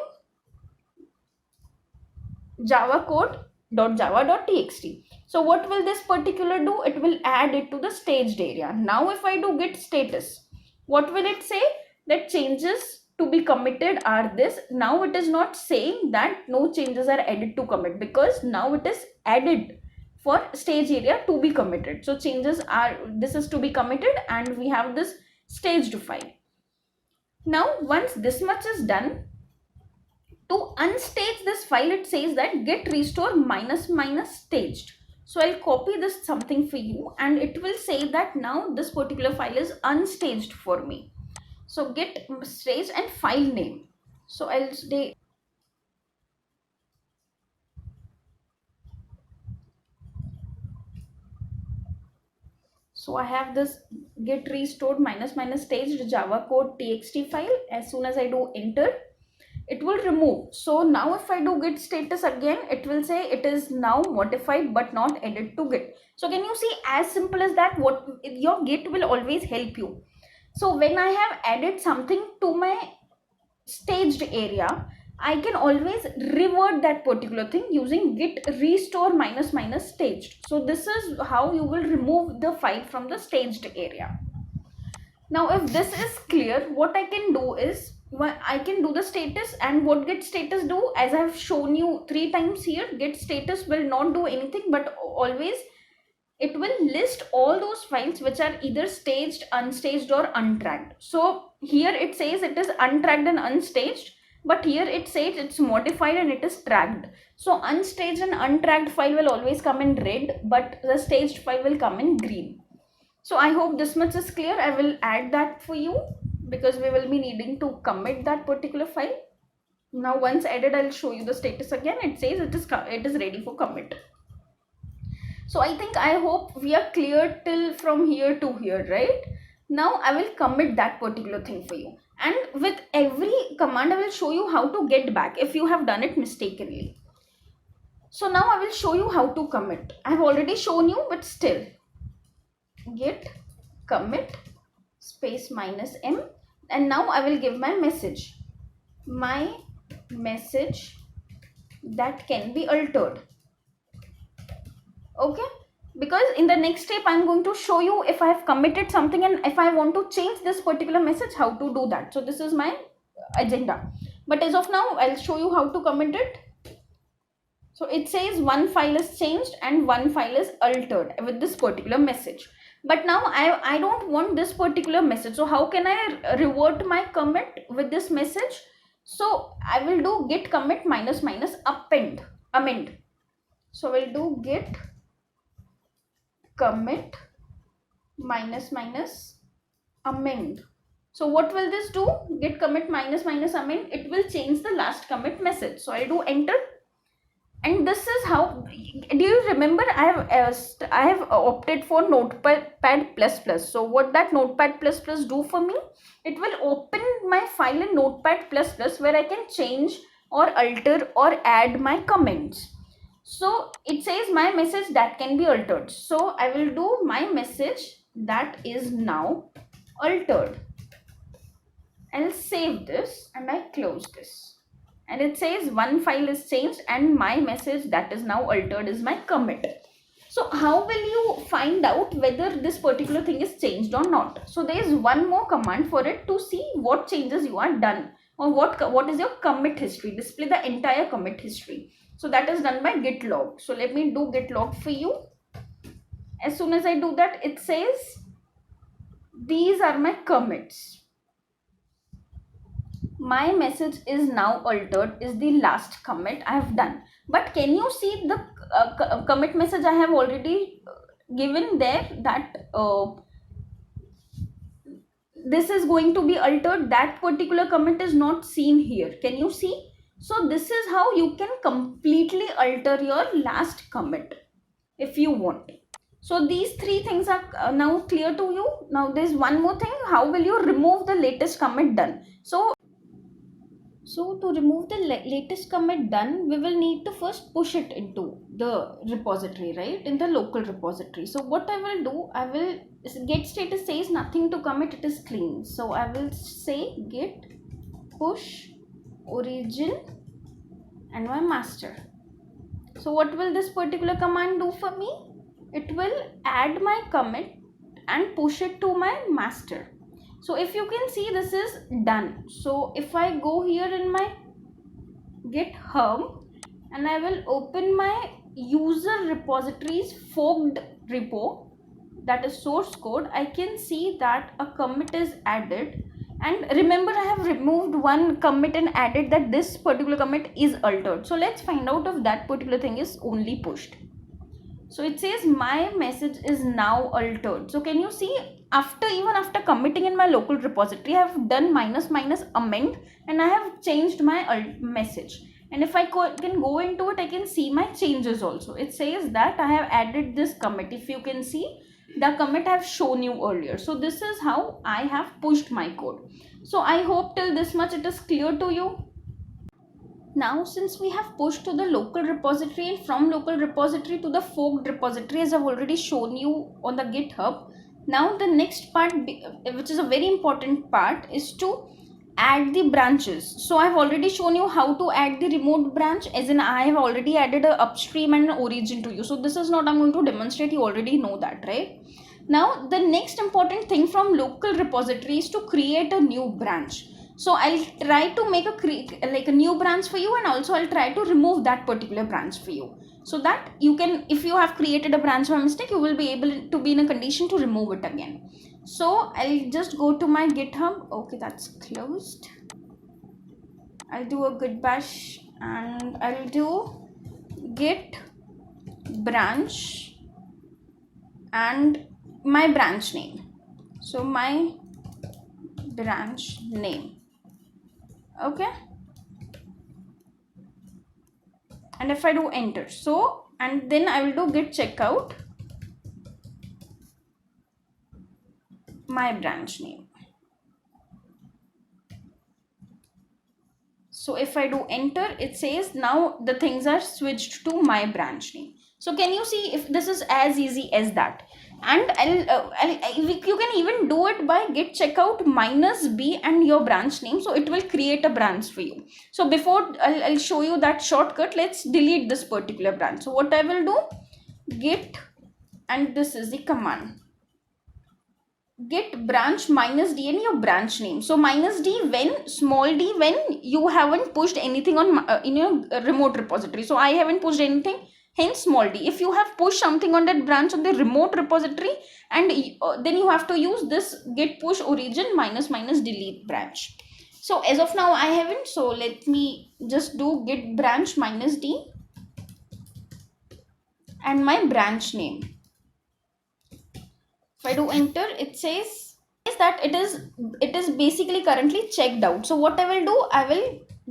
javacode.java.txt. So what will this particular do? It will add it to the staged area. Now if I do git status, what will it say? That changes to be committed are this. Now it is not saying that no changes are added to commit, because now it is added for stage area to be committed. So changes are, this is to be committed, and we have this staged file. Now once this much is done, to unstage this file, it says that git restore minus minus staged. So I'll copy this something for you, and it will say that now this particular file is unstaged for me. So git stage and file name. So I'll say, so I have this git restored minus minus staged java code txt file. As soon as I do enter, it will remove. So now if I do git status again, it will say it is now modified but not added to git. So can you see, as simple as that, what your git will always help you. So when I have added something to my staged area, I can always revert that particular thing using git restore minus minus staged. So this is how you will remove the file from the staged area. Now if this is clear, what I can do is, I can do the status. And what git status do, as I have shown you 3 times here, git status will not do anything, but always it will list all those files which are either staged, unstaged or untracked. So here it says it is untracked and unstaged, but here it says it's modified and it is tracked. So unstaged and untracked file will always come in red, but the staged file will come in green. So I hope this much is clear. I will add that for you, because we will be needing to commit that particular file. Now once added, I'll show you the status again. It says it is ready for commit. So I hope we are clear till from here to here, right? Now I will commit that particular thing for you, and with every command I will show you how to get back if you have done it mistakenly. So now I will show you how to commit. I have already shown you, but still, git commit space minus m, and now I will give my message that can be altered. Okay, because in the next step I'm going to show you if I have committed something and if I want to change this particular message, how to do that. So this is my agenda, but as of now I'll show you how to commit it. So it says one file is changed and one file is altered with this particular message. But now I don't want this particular message. So how can I revert my commit with this message? So I will do git commit minus minus amend. So we'll do git commit minus minus amend. So what will this do? Git commit minus minus amend. It will change the last commit message. So I'll do enter. And this is how, do you remember, I have opted for Notepad++. So what that Notepad++ do for me, it will open my file in Notepad++ where I can change or alter or add my comments. So it says my message that can be altered. So I will do my message that is now altered. I'll save this and I close this. And it says one file is changed and my message that is now altered is my commit. So how will you find out whether this particular thing is changed or not? So there is one more command for it to see what changes you are done, or what is your commit history. Display the entire commit history. So that is done by git log. So let me do git log for you. As soon as I do that, it says these are my commits. My message is now altered is the last commit I have done. But can you see the commit message I have already given there, that this is going to be altered? That particular commit is not seen here. Can you see? So this is how you can completely alter your last commit if you want. So these 3 things are now clear to you. Now there's one more thing. How will you remove the latest commit done? So So to remove the latest commit done, we will need to first push it into the repository, right, in the local repository. So what I will do, I will get status says nothing to commit, it is clean. So I will say git push origin and my master. So what will this particular command do for me? It will add my commit and push it to my master. So if you can see, this is done. So if I go here in my GitHub and I will open my user repositories forked repo, that is source code, I can see that a commit is added. And remember, I have removed one commit and added that this particular commit is altered. So let's find out if that particular thing is only pushed. So it says my message is now altered. So can you see, even after committing in my local repository, I have done minus amend and I have changed my message. And if I can go into it, I can see my changes also. It says that I have added this commit. If you can see, the commit I have shown you earlier. So this is how I have pushed my code. So I hope till this much it is clear to you. Now since we have pushed to the local repository and from local repository to the forked repository, as I've already shown you on the GitHub, now the next part, which is a very important part, is to add the branches. So I've already shown you how to add the remote branch, as in I have already added a upstream and an origin to you. So this is not I'm going to demonstrate, you already know that, right? Now the next important thing from local repository is to create a new branch. So I'll try to make a new branch for you, and also I'll try to remove that particular branch for you, so that you can, if you have created a branch by mistake, you will be able to be in a condition to remove it again. So I'll just go to my GitHub. Okay, that's closed. I'll do a git bash and I'll do git branch and my branch name. So my branch name. Okay, and if I do enter, so, and then I will do git checkout my branch name. So if I do enter, it says now the things are switched to my branch name. So can you see if this is as easy as that? And you can even do it by git checkout -b and your branch name. So it will create a branch for you. So before I'll show you that shortcut, let's delete this particular branch. So what I will do, git, and this is the command, git branch -d and your branch name. So -d when, small d when you haven't pushed anything on in your remote repository. So I haven't pushed anything, hence small d. If you have pushed something on that branch on the remote repository, and then you have to use this git push origin --delete branch. So as of now I haven't, so let me just do git branch -d and my branch name. If I do enter, it says that it is basically currently checked out. So what I will do, I will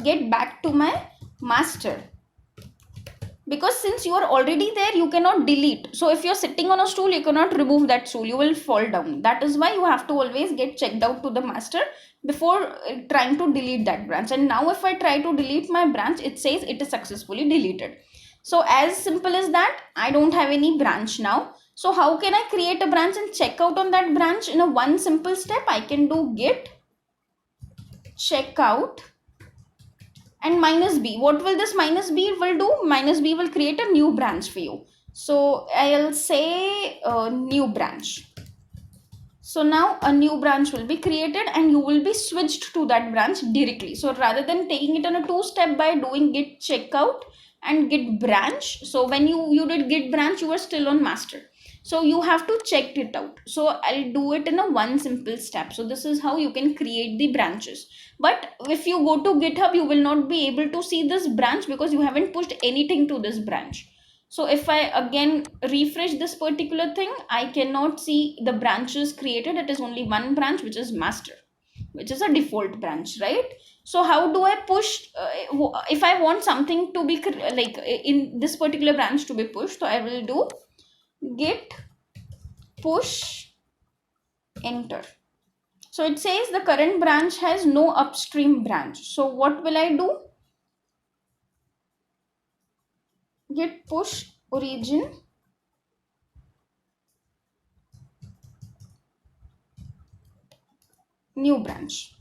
get back to my master, because since you are already there, you cannot delete. So if you're sitting on a stool, you cannot remove that stool, you will fall down. That is why you have to always get checked out to the master before trying to delete that branch. And now if I try to delete my branch, it says it is successfully deleted. So as simple as that, I don't have any branch now. So how can I create a branch and check out on that branch? In a one simple step, I can do git checkout and -b. What will this -b will do? -b will create a new branch for you. So I'll say new branch. So now a new branch will be created and you will be switched to that branch directly. So rather than taking it on a two-step by doing git checkout and git branch, so when you did git branch, you were still on master. So you have to check it out. So I'll do it in a one simple step. So this is how you can create the branches. But if you go to GitHub, you will not be able to see this branch because you haven't pushed anything to this branch. So if I again refresh this particular thing, I cannot see the branches created. It is only one branch, which is master, which is a default branch, right? So how do I push, if I want something to be like in this particular branch to be pushed, so I will do git push enter. So it says the current branch has no upstream branch. So what will I do? Git push origin new branch.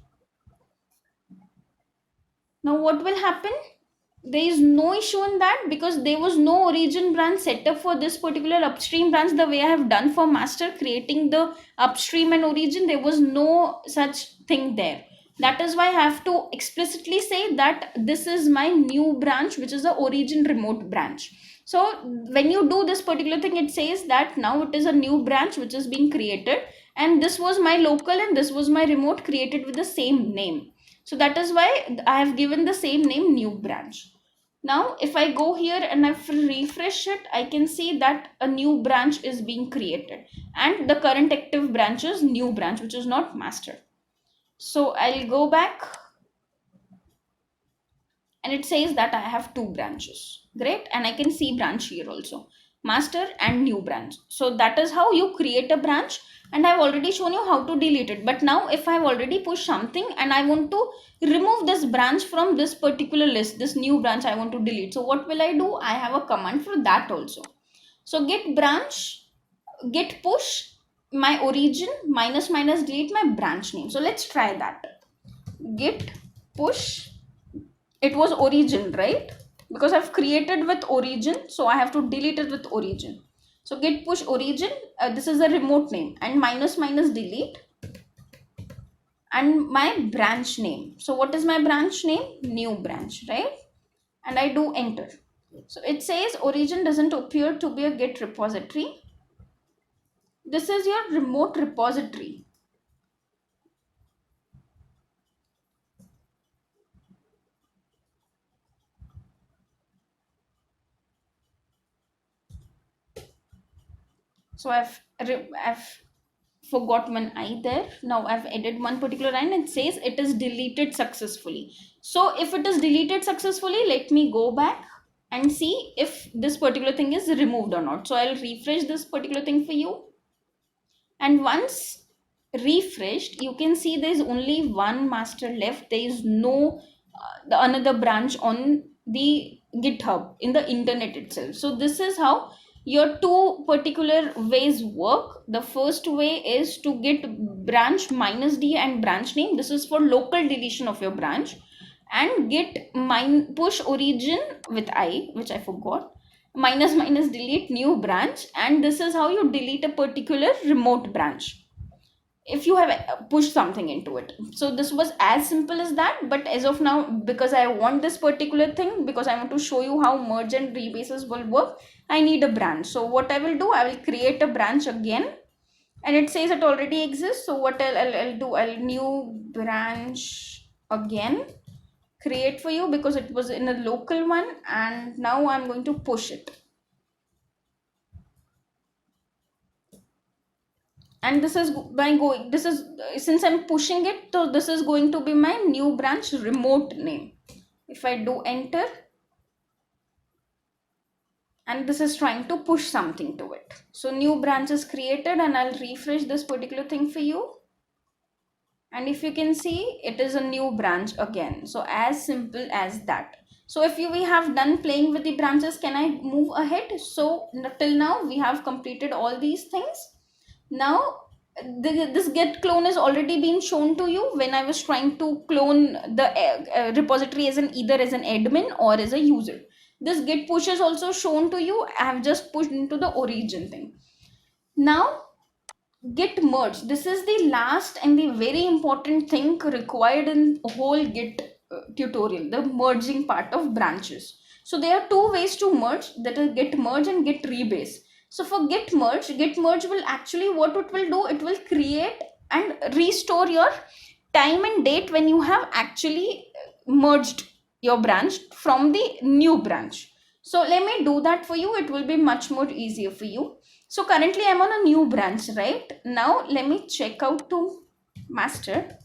Now what will happen? There is no issue in that because there was no origin branch set up for this particular upstream branch the way I have done for master, creating the upstream and origin. There was no such thing there. That is why I have to explicitly say that this is my new branch, which is the origin remote branch. So when you do this particular thing, it says that now it is a new branch which is being created, and this was my local and this was my remote created with the same name. So that is why I have given the same name new branch. Now if I go here and I refresh it, I can see that a new branch is being created and the current active branch is new branch, which is not master. So I'll go back and it says that I have two branches. Great. And I can see branch here also, master and new branch. So that is how you create a branch, and I've already shown you how to delete it. But now if I've already pushed something and I want to remove this branch from this particular list, this new branch I want to delete. So what will I do? I have a command for that also. So git branch, git push my origin minus minus delete my branch name. So let's try that. Git push, it was origin, right? Because I've created with origin, so I have to delete it with origin. So git push origin, this is a remote name, and minus minus delete and my branch name. So what is my branch name? New branch, right? And I do enter. So it says origin doesn't appear to be a git repository. This is your remote repository. So I've forgot one I there. Now I've added one particular line and it says it is deleted successfully. So if it is deleted successfully, let me go back and see if this particular thing is removed or not. So I'll refresh this particular thing for you. And once refreshed, you can see there is only one master left. There is no the another branch on the GitHub in the internet itself. So this is how your two particular ways work. The first way is to get branch minus d and branch name. This is for local deletion of your branch, and get push origin with I, which I forgot, minus minus delete new branch, and this is how you delete a particular remote branch if you have pushed something into it. So this was as simple as that, but as of now, because I want this particular thing, because I want to show you how merge and rebases will work, I need a branch. So what I will do, I will create a branch again, and it says it already exists. So what I'll do, I'll new branch again, create for you, because it was in a local one, and now I'm going to push it. And this is by going, this is since I'm pushing it, so this is going to be my new branch remote name. If I do enter, and this is trying to push something to it, so new branch is created, and I'll refresh this particular thing for you, and if you can see, it is a new branch again. So as simple as that. So if we have done playing with the branches, can I move ahead? So till now we have completed all these things. Now this get clone is already been shown to you when I was trying to clone the repository as an either as an admin or as a user. This git push is also shown to you. I have just pushed into the origin thing. Now git merge, this is the last and the very important thing required in whole git tutorial, the merging part of branches. So there are two ways to merge, that is git merge and git rebase. So for git merge will actually, what it will do, it will create and restore your time and date when you have actually merged your branch from the new branch. So let me do that for you. It will be much more easier for you. So currently I'm on a new branch, right? Now let me check out to master.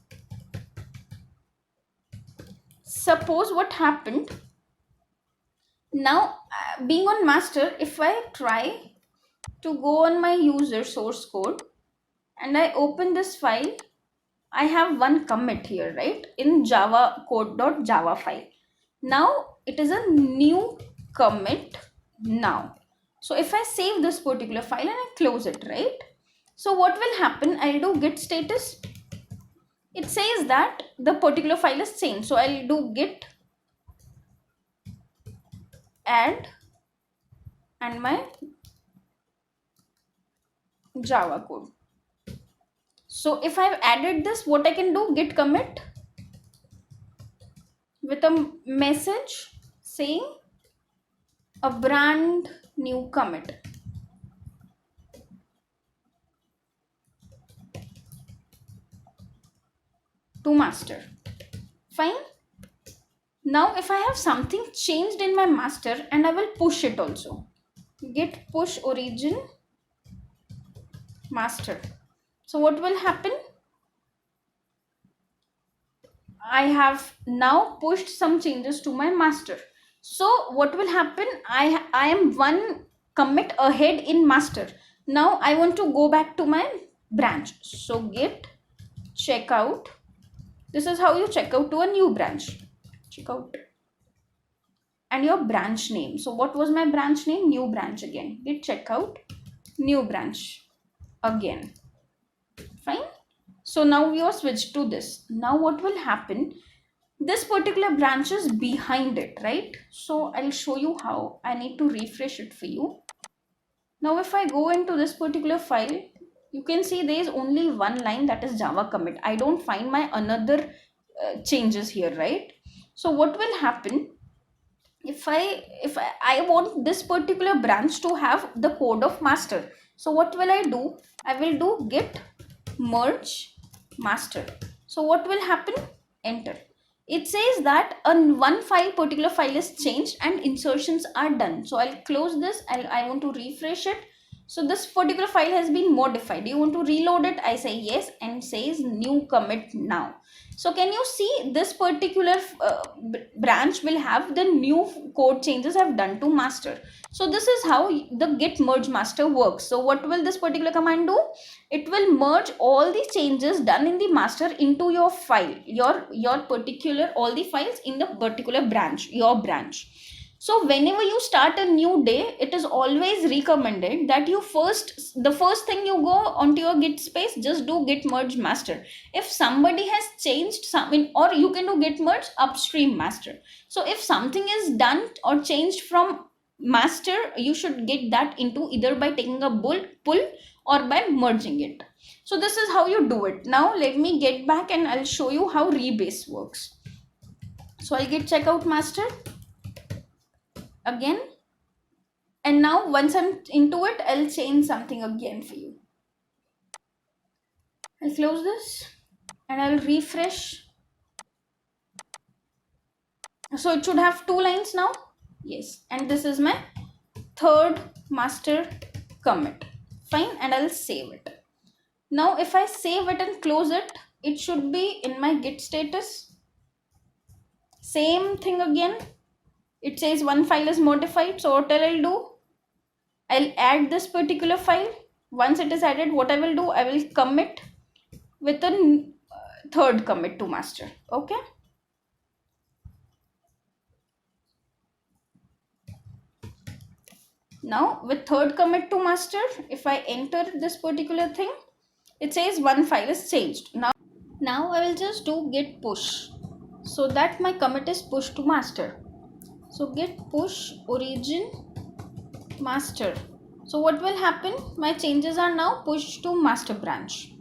Suppose what happened. Now being on master, if I try to go on my user source code and I open this file, I have one commit here, right, in java code.java file. Now it is a new commit now. So if I save this particular file and I close it, right, so what will happen? I'll do git status. It says that the particular file is changed. So I'll do git add and my Java code. So if I've added this, what I can do, git commit with a message saying a brand new commit to master. Fine. Now if I have something changed in my master, and I will push it also, git push origin master. So what will happen? I have now pushed some changes to my master. So what will happen? I am one commit ahead in master. Now I want to go back to my branch. So git checkout. This is how you check out to a new branch. Checkout. And your branch name. So what was my branch name? New branch again. Git checkout new branch again. Fine. So now we are switched to this. Now what will happen? This particular branch is behind it, right? So I'll show you how. I need to refresh it for you. Now if I go into this particular file, you can see there is only one line, that is Java commit. I don't find my another changes here, right? So what will happen? If I want this particular branch to have the code of master, so what will I do? I will do git merge master. So what will happen? Enter. It says that one particular file is changed and insertions are done. So I'll close this. I want to refresh it. So this particular file has been modified. You want to reload it? I say yes, and says new commit now. So can you see this particular branch will have the new code changes have done to master. So this is how the git merge master works. So what will this particular command do? It will merge all the changes done in the master into your file, your particular, all the files in the particular branch, your branch. So whenever you start a new day, it is always recommended that the first thing you go onto your git space, just do git merge master. If somebody has changed something, or you can do git merge upstream master. So if something is done or changed from master, you should get that into either by taking a pull or by merging it. So this is how you do it. Now let me get back and I'll show you how rebase works. So I'll get checkout master again, and now once I'm into it, I'll change something again for you. I'll close this and I'll refresh. So it should have 2 lines now. Yes, and this is my third master commit. Fine, and I'll save it. Now if I save it and close it, it should be in my git status. Same thing again. It says one file is modified. So what I'll do? I'll add this particular file. Once it is added, what I will do? I will commit with a third commit to master. Okay. Now with third commit to master, if I enter this particular thing, it says one file is changed. Now I will just do git push so that my commit is pushed to master. So git push origin master. So what will happen? My changes are now pushed to master branch.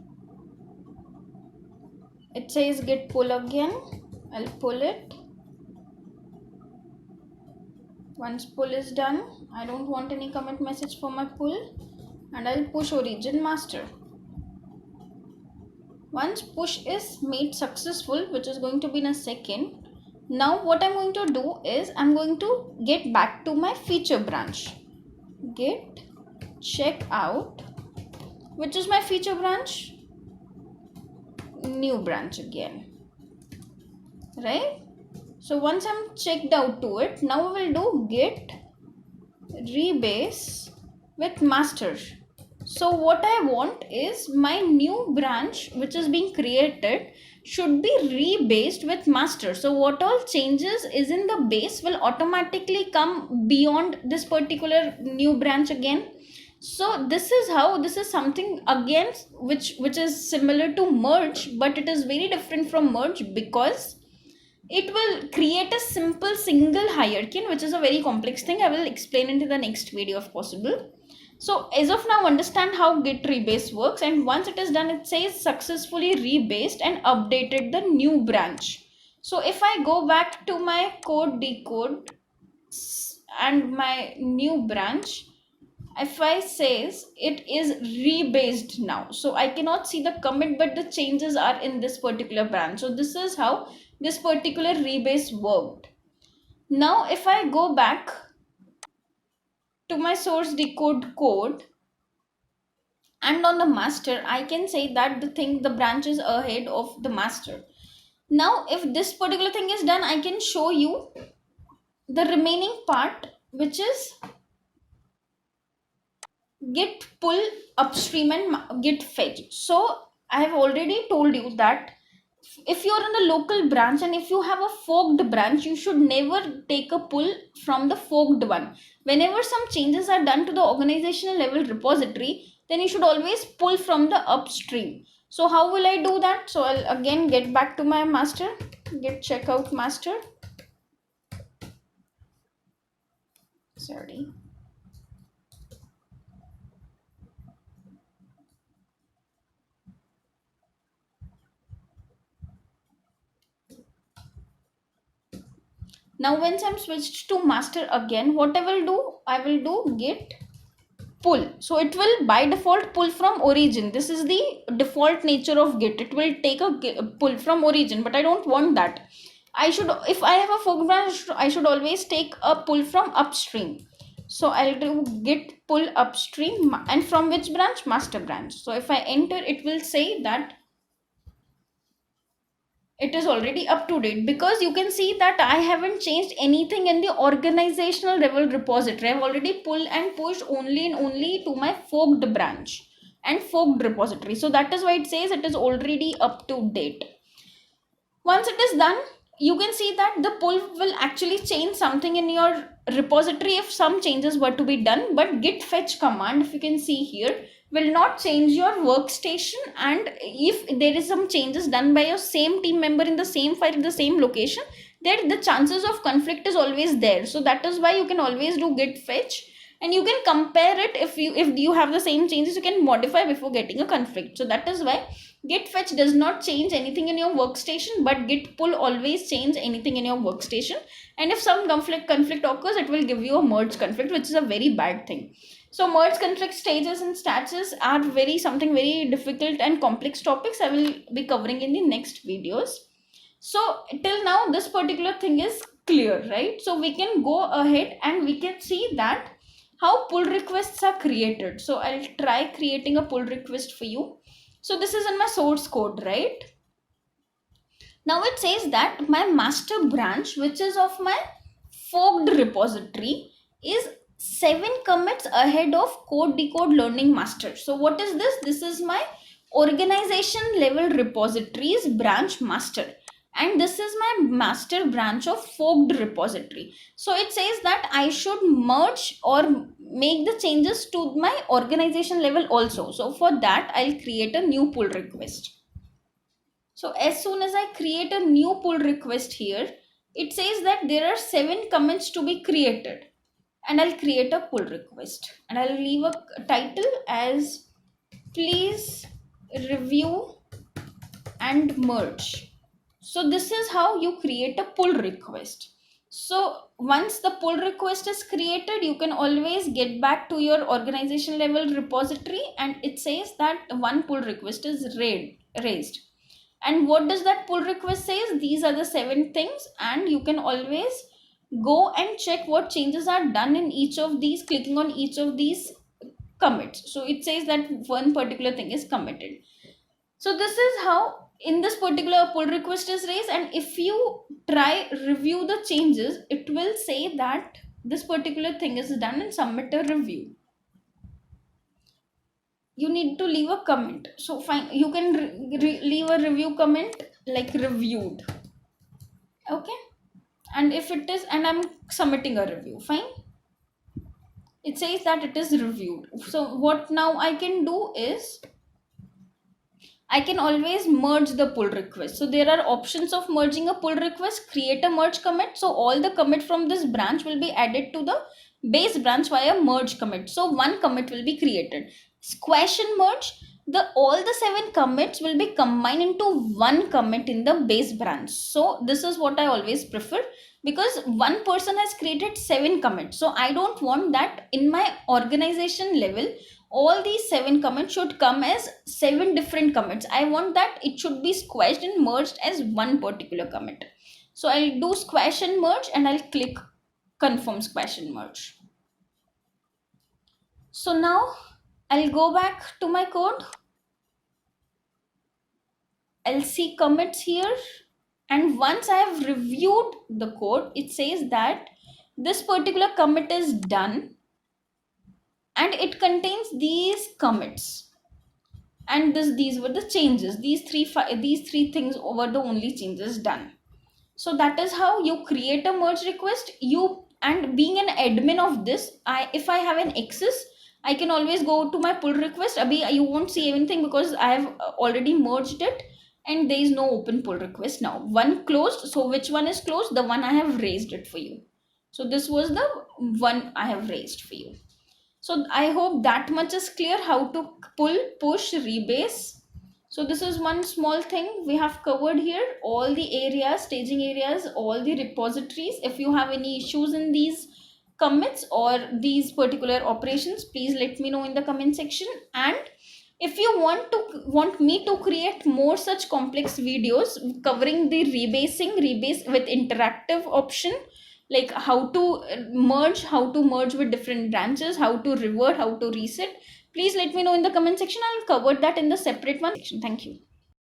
It says git pull again. I'll pull it. Once pull is done, I don't want any commit message for my pull, and I'll push origin master. Once push is made successful, which is going to be in a second, now what I'm going to do is I'm going to get back to my feature branch. Git checkout, which is my feature branch, new branch again, right? So once I'm checked out to it, now I will do git rebase with master. So what I want is my new branch which is being created should be rebased with master. So what all changes is in the base will automatically come beyond this particular new branch again. So this is how, this is something again which is similar to merge, but it is very different from merge because it will create a simple single hierarchy, which is a very complex thing. I will explain into the next video if possible. So as of now, understand how git rebase works, and once it is done, it says successfully rebased and updated the new branch. So if I go back to my code decode and my new branch, if I says it is rebased now, so I cannot see the commit, but the changes are in this particular branch. So this is how this particular rebase worked. Now if I go back to my source decode code and on the master, I can say that the branch is ahead of the master. Now if this particular thing is done, I can show you the remaining part, which is git pull upstream and git fetch. So I have already told you that if you're in the local branch and if you have a forked branch, you should never take a pull from the forked one. Whenever some changes are done to the organizational level repository, then you should always pull from the upstream. So how will I do that? So I'll again get back to my master, git checkout master, sorry. Now once I'm switched to master again, what I will do, I will do git pull. So it will by default pull from origin. This is the default nature of git. It will take a pull from origin, but I don't want that. I should, if I have a fork branch, I should always take a pull from upstream. So I'll do git pull upstream, and from which branch? Master branch. So if I enter, it will say that it is already up to date, because you can see that I haven't changed anything in the organizational level repository. I've already pulled and pushed only and only to my forked branch and forked repository. So that is why it says it is already up to date. Once it is done, you can see that the pull will actually change something in your repository if some changes were to be done, but git fetch command, if you can see here, will not change your workstation. And if there is some changes done by your same team member in the same file in the same location, there the chances of conflict is always there. So that is why you can always do git fetch, and you can compare it. If you have the same changes, you can modify before getting a conflict. So that is why git fetch does not change anything in your workstation, but git pull always change anything in your workstation. And if some conflict occurs, it will give you a merge conflict, which is a very bad thing. So merge conflict stages and statuses are something very difficult and complex topics I will be covering in the next videos. So till now this particular thing is clear, right? So we can go ahead and we can see that how pull requests are created. So I'll try creating a pull request for you. So this is in my source code, right? Now it says that my master branch, which is of my forked repository, is 7 commits ahead of code decode learning master. So what is this? This is my organization level repositories branch master, and this is my master branch of forked repository. So it says that I should merge or make the changes to my organization level also. So for that I'll create a new pull request. So as soon as I create a new pull request here, it says that there are 7 commits to be created, and I'll create a pull request, and I'll leave a title as please review and merge. So this is how you create a pull request. So once the pull request is created, you can always get back to your organization level repository, and it says that one pull request is raised. And what does that pull request says? These are the 7 things, and you can always go and check what changes are done in each of these, clicking on each of these commits. So it says that one particular thing is committed. So this is how in this particular pull request is raised, and if you try review the changes, it will say that this particular thing is done and submit a review. you need to leave a comment. So fine, you can leave a review comment like reviewed. Okay, and if it is, and I'm submitting a review, fine, it says that it is reviewed. So what now I can do is I can always merge the pull request. So there are options of merging a pull request, create a merge commit. So all the commit from this branch will be added to the base branch via merge commit. So one commit will be created. Squash and merge, the all the 7 commits will be combined into one commit in the base branch. So this is what I always prefer, because one person has created 7 commits. So I don't want that in my organization level all these 7 commits should come as 7 different commits. I want that it should be squashed and merged as one particular commit. So I'll do squash and merge, and I'll click confirm squash and merge. So now I'll go back to my code. I'll see commits here, and once I have reviewed the code, it says that this particular commit is done and it contains these commits, and these were the changes. These three things were the only changes done. So that is how you create a merge request. And being an admin of this, if I have an access, I can always go to my pull request. Abhi you won't see anything because I have already merged it, and there is no open pull request now. One closed. So which one is closed? The one I have raised it for you. So this was the one I have raised for you. So I hope that much is clear how to pull, push, rebase. So this is one small thing we have covered here. All the areas, staging areas, all the repositories. If you have any issues in these commits or these particular operations, please let me know in the comment section. And if you want me to create more such complex videos covering the rebase with interactive option, like how to merge with different branches, how to revert, how to reset, please let me know in the comment section. I'll cover that in the separate one section. Thank you.